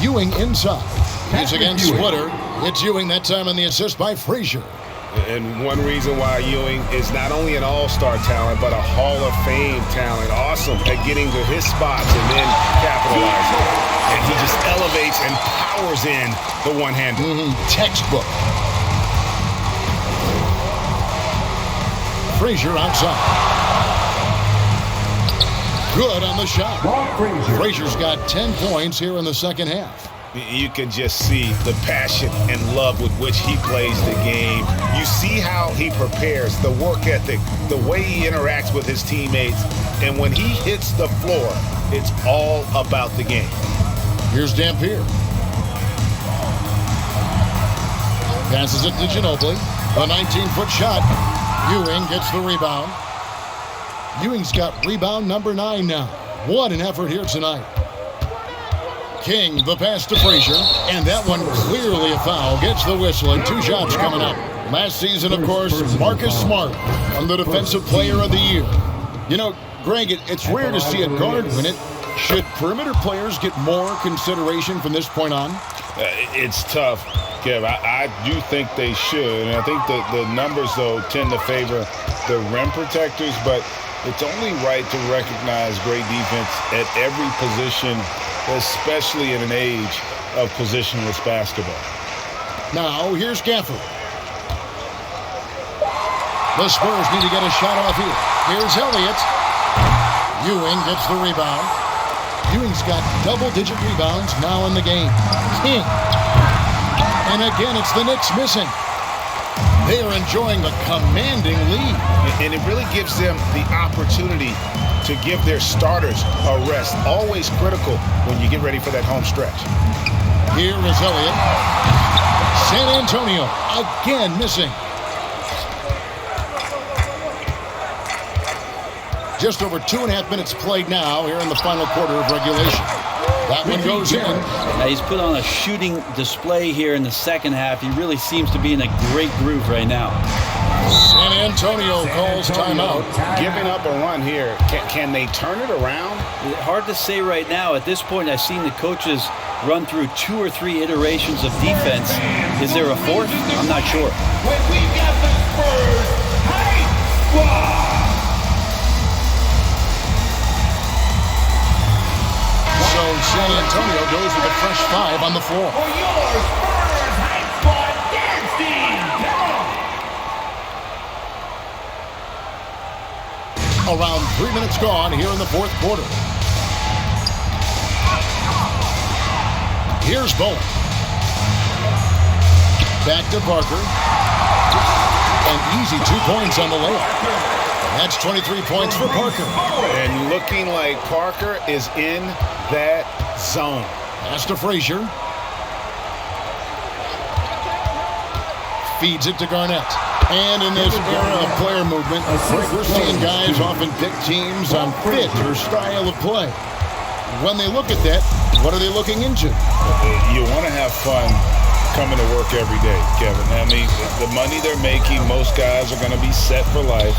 Ewing inside. He's against Splitter. It's Ewing that time on the assist by Frazier. And one reason why Ewing is not only an all-star talent, but a Hall of Fame talent. Awesome at getting to his spots and then capitalizing. And he just elevates and powers in the one-hander. Textbook. Frazier outside. Good on the shot. Frazier's got 10 points here in the second half. You can just see the passion and love with which he plays the game. You see how he prepares, the work ethic, the way he interacts with his teammates. And when he hits the floor, it's all about the game. Here's Dampier. Passes it to Ginobili. A 19-foot shot. Ewing gets the rebound. Ewing's got rebound number 9 now. What an effort here tonight. King, the pass to Frazier, and that one clearly a foul. Gets the whistle, and 2 shots coming up. Last season, of course, Marcus Smart won the Defensive Player of the Year. You know, Greg, it's rare to see a guard win it. Should perimeter players get more consideration from this point on? It's tough, Kev. I do think they should. And I think the numbers, though, tend to favor the rim protectors. But it's only right to recognize great defense at every position, especially in an age of positionless basketball. Now, here's Gafford. The Spurs need to get a shot off here. Here's Elliott. Ewing gets the rebound. Ewing's got double-digit rebounds now in the game. King. And again, it's the Knicks missing. They are enjoying the commanding lead. And it really gives them the opportunity to give their starters a rest. Always critical when you get ready for that home stretch. Here is Elliott. San Antonio again missing. Just over 2.5 minutes played now here in the final quarter of regulation. That one goes in. Now he's put on a shooting display here in the second half. He really seems to be in a great groove right now. San Antonio calls timeout. Giving up a run here. Can they turn it around? Hard to say right now. At this point, I've seen the coaches run through 2 or 3 iterations of defense. Is there a fourth? I'm not sure. When we got the Spurs, hype squad! So San Antonio goes with a fresh 5 on the floor. For your Spurs hype squad dance team! Around 3 minutes gone here in the fourth quarter. Here's Bowen. Back to Parker. An easy 2 points on the layup. That's 23 points for Parker. And looking like Parker is in that zone. Pass to Frazier. Feeds it to Garnett. And in this era of player movement, we're seeing guys often pick teams on fit or style of play. When they look at that, what are they looking into? You want to have fun coming to work every day, Kevin. I mean, the money they're making, most guys are going to be set for life.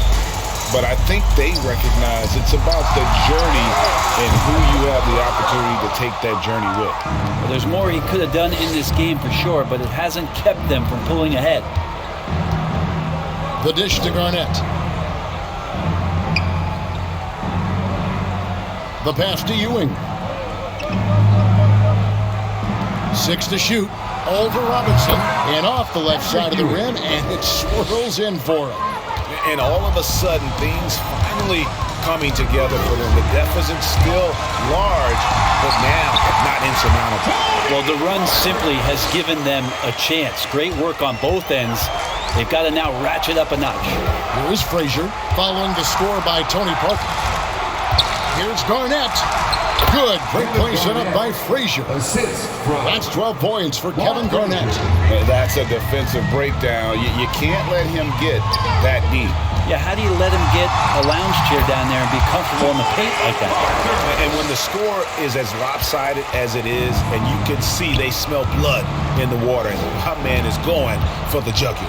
But I think they recognize it's about the journey and who you have the opportunity to take that journey with. Well, there's more he could have done in this game for sure, but it hasn't kept them from pulling ahead. The dish to Garnett. The pass to Ewing. 6 to shoot. Over Robinson. And off the left side of the rim, and it swirls in for him. And all of a sudden, things finally coming together for them. The deficit's still large, but now not insurmountable. Well, the run simply has given them a chance. Great work on both ends. They've got to now ratchet up a notch. Here is Frazier, following the score by Tony Parker. Here's Garnett. Good. Great play set up by Frazier. That's 12 points for Kevin Garnett. That's a defensive breakdown. You can't let him get that deep. Yeah, how do you let him get a lounge chair down there and be comfortable in the paint like that? And when the score is as lopsided as it is, and you can see they smell blood in the water, and my man is going for the jugular.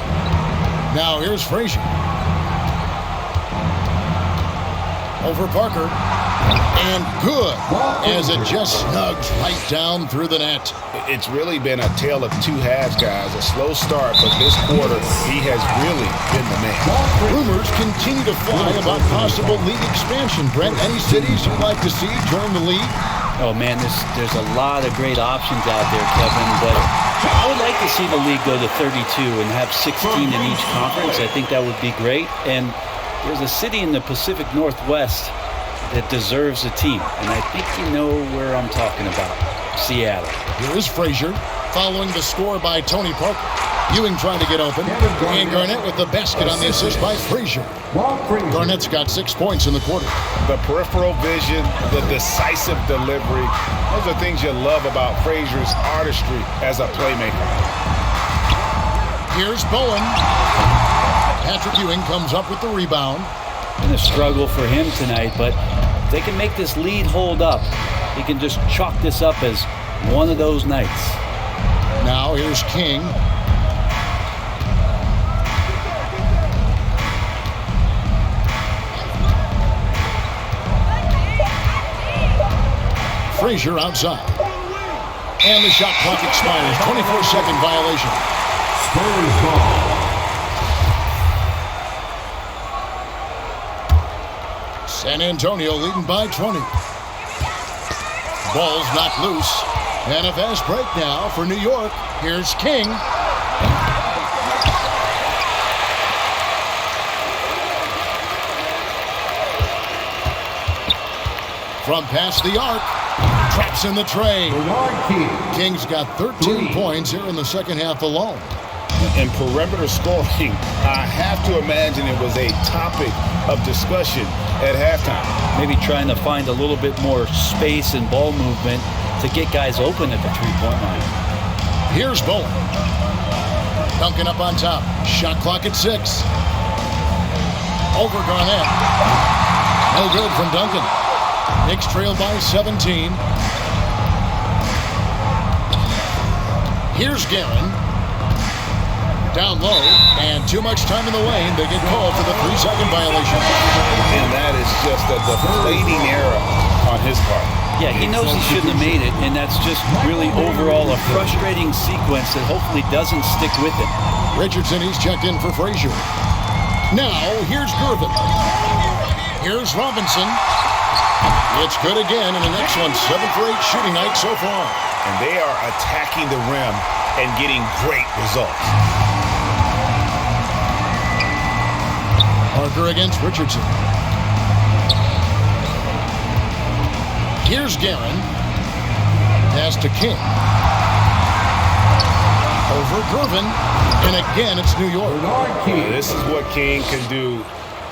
Now here's Frazier. Over Parker. And good, as it just snugs right down through the net. It's really been a tale of 2 halves, guys. A slow start, but this quarter, he has really been the man. Rumors continue to fly about possible league expansion. Brent, any cities you'd like to see join the league? Oh, man, there's a lot of great options out there, Kevin, but I would like to see the league go to 32 and have 16 in each conference. I think that would be great. And there's a city in the Pacific Northwest that deserves a team, and I think you know where I'm talking about. Seattle. Here is Frazier, following the score by Tony Parker. Ewing trying to get open, and Garnett with the basket on the assist by Frazier. Garnett's got 6 points in the quarter. The peripheral vision, the decisive delivery, those are things you love about Frazier's artistry as a playmaker. Here's Bowen. Patrick Ewing comes up with the rebound. Been a struggle for him tonight, but if they can make this lead hold up, he can just chalk this up as one of those nights. Now here's King. Frazier outside. And the shot clock expires. 24-second violation. Spurs ball. San Antonio leading by 20. Ball's knocked loose. And a fast break now for New York. Here's King. From past the arc. Traps in the tray. King's got 13 points here in the second half alone. And perimeter scoring, I have to imagine it was a topic of discussion at halftime. Maybe trying to find a little bit more space and ball movement to get guys open at the three-point line. Here's Bowen. Duncan up on top. Shot clock at 6. Over Garnett. No good from Duncan. Knicks trail by 17. Here's Guerin. Down low, and too much time in the lane. They get called for the 3-second violation. And that is just a deflating error on his part. Yeah, he knows he shouldn't have made it, and that's just really overall a frustrating sequence that hopefully doesn't stick with him. Richardson, he's checked in for Frazier. Now, here's Gervin. Here's Robinson. It's good again, and an excellent 7 for 8 shooting night so far. And they are attacking the rim and getting great results. Parker against Richardson. Here's Guerin. Pass to King. Over Gervin. And again, it's New York. This is what King can do.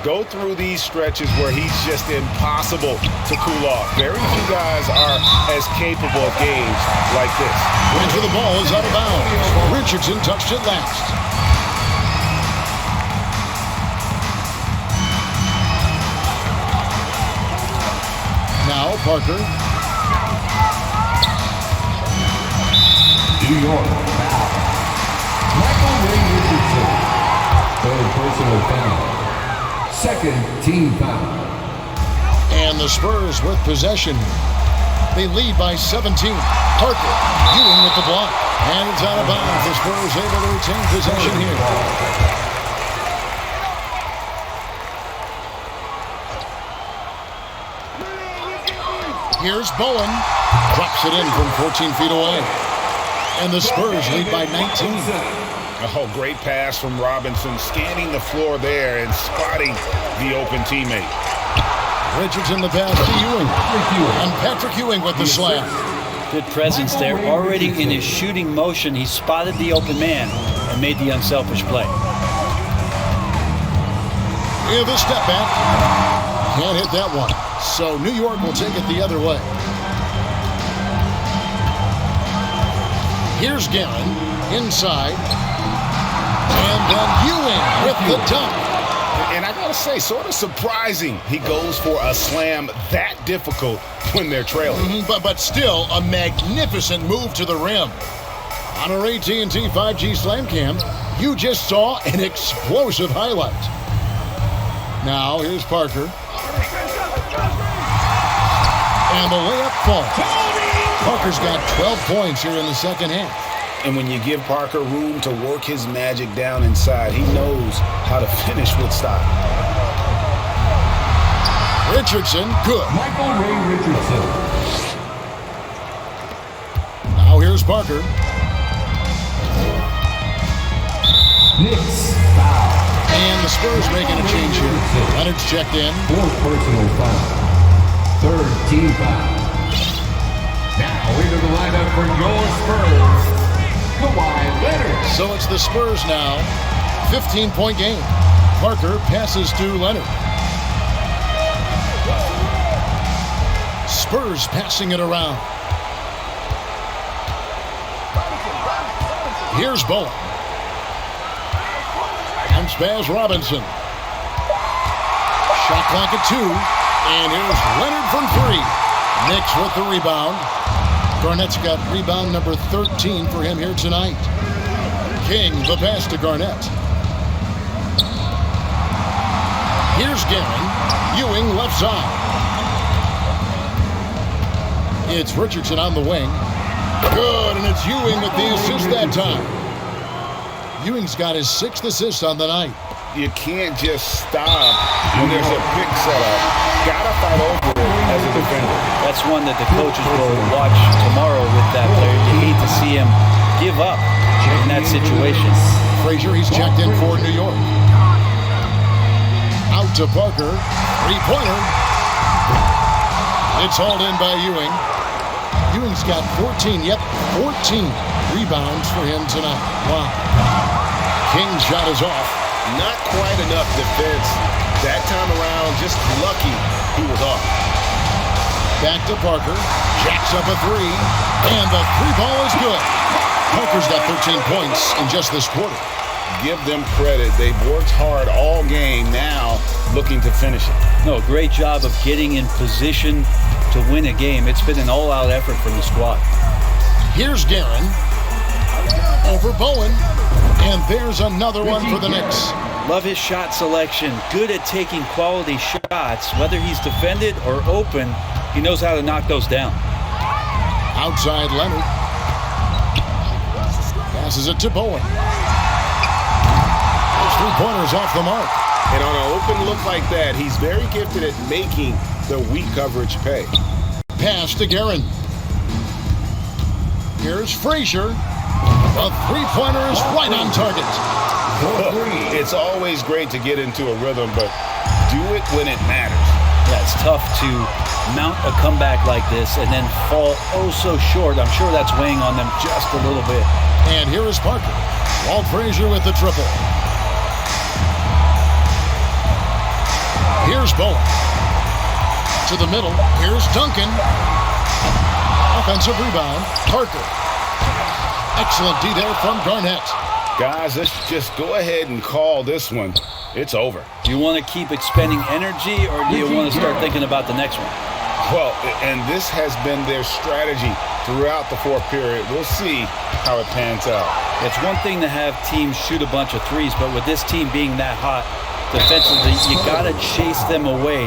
Go through these stretches where he's just impossible to cool off. Very few guys are as capable of games like this. Into the ball is out of bounds. Richardson touched it last. Now Parker. New York foul. Michael Ray Richardson. Third personal foul. Second team foul. And the Spurs with possession. They lead by 17. Parker, Ewing with the block. And it's out of bounds. The Spurs able to retain possession here. Here's Bowen. Drops it in from 14 feet away. And the Spurs lead by 19. Oh, great pass from Robinson, scanning the floor there and spotting the open teammate. Richardson the pass to Ewing. And Patrick Ewing with the slam. Good presence there. Already in his shooting motion, he spotted the open man and made the unselfish play. Yeah, the step back. Can't hit that one. So New York will take it the other way. Here's Guerin inside. And then Ewing with the dunk. And I gotta say, sort of surprising he goes for a slam that difficult when they're trailing. But still a magnificent move to the rim. On our AT&T 5G Slam Cam, you just saw an explosive highlight. Now here's Parker. And the layup falls. Parker's got 12 points here in the second half. And when you give Parker room to work his magic down inside, he knows how to finish with style. Richardson, good. Michael Ray Richardson. Now here's Parker. Knicks foul. And the Spurs making a change here. Leonard's checked in. Fourth personal foul. Third team foul. Now into the lineup for your Spurs. Leonard. So it's the Spurs now. 15-point game. Parker passes to Leonard. Spurs passing it around. Here's Bowen. And Spaz Robinson. Shot clock at 2. And here's Leonard from 3. Knicks with the rebound. Garnett's got rebound number 13 for him here tonight. King, the pass to Garnett. Here's Guerin. Ewing left side. It's Richardson on the wing. Good, and it's Ewing with the assist that time. Ewing's got his 6th assist on the night. You can't just stop when there's a pick set up. Gotta fight over it as a defender. That's one that the coaches will watch tomorrow with that player. You hate to see him give up in that situation. Frazier, he's checked in for New York. Out to Parker. 3-pointer. It's hauled in by Ewing. Ewing's got 14 rebounds for him tonight. Wow. King's shot is off. Not quite enough defense. That time around, just lucky he was off. Back to Parker. Jacks up a 3. And the 3-ball is good. Parker's got 13 points in just this quarter. Give them credit. They've worked hard all game, now looking to finish it. No, great job of getting in position to win a game. It's been an all-out effort from the squad. Here's Guerin. Over Bowen. And there's another one for the Knicks. Love his shot selection. Good at taking quality shots. Whether he's defended or open, he knows how to knock those down. Outside Leonard. Passes it to Bowen. Those 3-pointers off the mark. And on an open look like that, he's very gifted at making the weak coverage pay. Pass to Guerin. Here's Frazier. A 3-pointer is right on target. It's always great to get into a rhythm, but do it when it matters. Yeah, it's tough to mount a comeback like this and then fall oh so short. I'm sure that's weighing on them just a little bit. And here is Parker. Walt Frazier with the triple. Here's Bowen. To the middle. Here's Duncan. Offensive rebound. Parker. Excellent D there from Garnett. Guys, let's just go ahead and call this one. It's over. Do you want to keep expending energy, or do you want to start thinking about the next one? Well, and this has been their strategy throughout the fourth period. We'll see how it pans out. It's one thing to have teams shoot a bunch of threes, but with this team being that hot defensively, you got to chase them away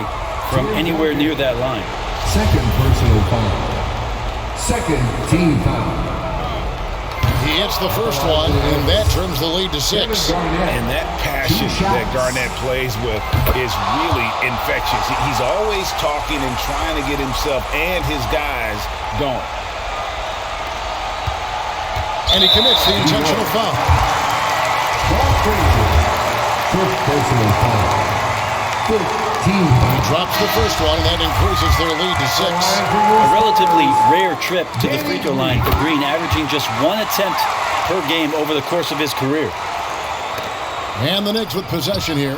from anywhere near that line. Second personal foul. Second team foul. He hits the first one, and that trims the lead to 6. And that passion that Garnett plays with is really infectious. He's always talking and trying to get himself and his guys going. And he commits the intentional foul. First personal foul. Team foul. He drops the first one, and that increases their lead to 6. A relatively rare trip to the free throw line for Green, averaging just 1 attempt per game over the course of his career. And the Knicks with possession here.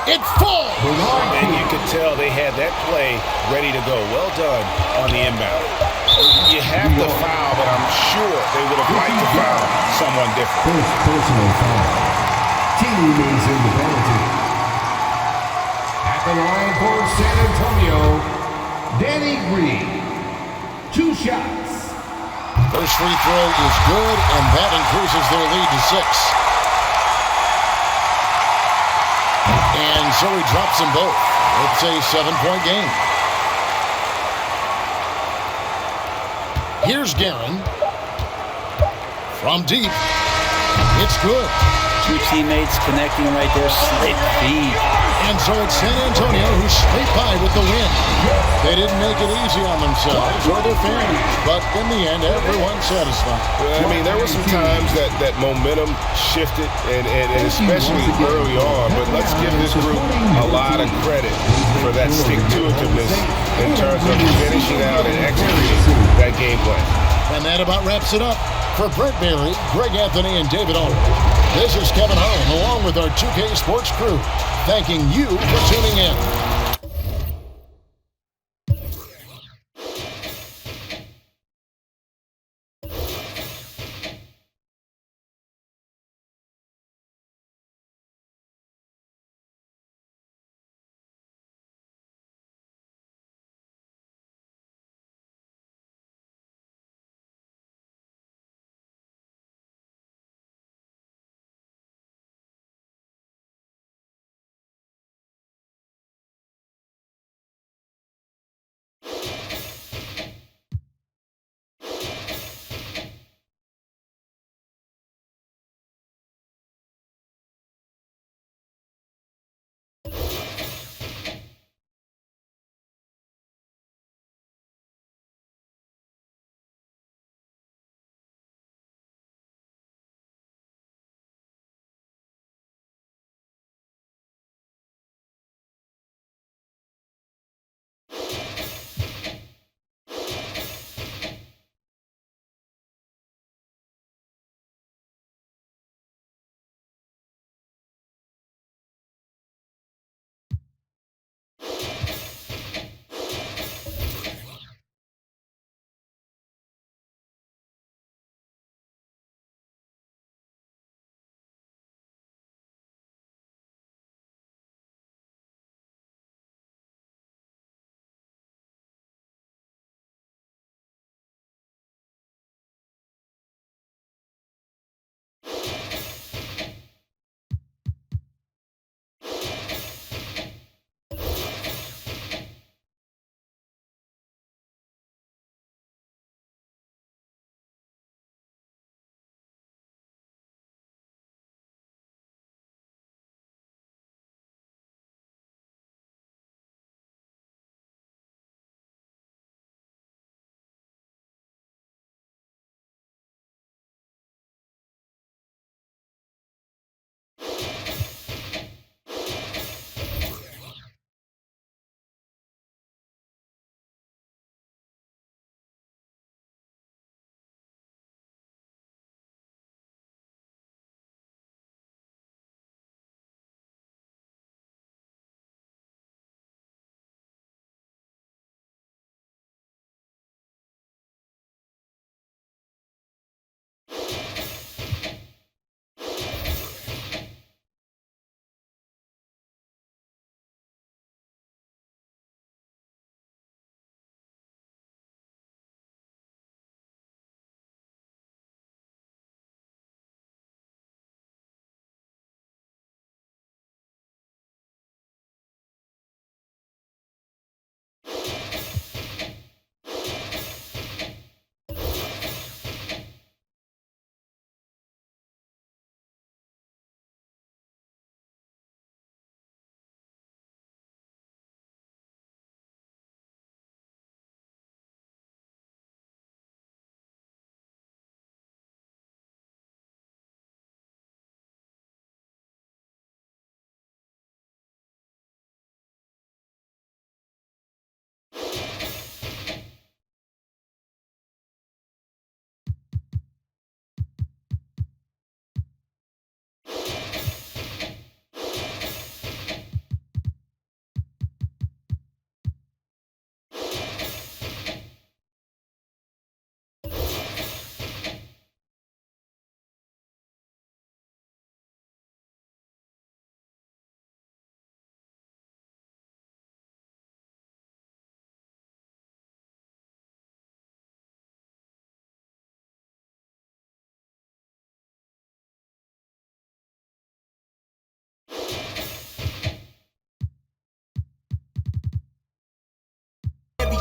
It falls! And you could tell they had that play ready to go. Well done on the inbound. You have to foul, but I'm sure they would have liked to foul someone different. First personal foul. Team is in the penalty. At the line for San Antonio, Danny Green. 2 shots. First free throw is good, and that increases their lead to 6. And so he drops them both. It's a 7-point game. Here's Guerin. From deep. It's good. 2 teammates connecting right there. Slip feed. And so it's San Antonio who scraped by with the win. They didn't make it easy on themselves or their fans, but in the end, everyone's satisfied. I mean, there were some times that momentum shifted, and especially early on, but let's give this group a lot of credit for that stick-to-itiveness in terms of finishing out and executing that game plan. And that about wraps it up. For Brent Berry, Greg Anthony, and David Aldridge, this is Kevin Harlan along with our 2K Sports crew, thanking you for tuning in.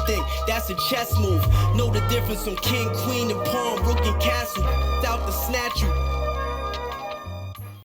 think that's a chess move. Know the difference from king, queen, and pawn, rook, and castle. Out to snatch you.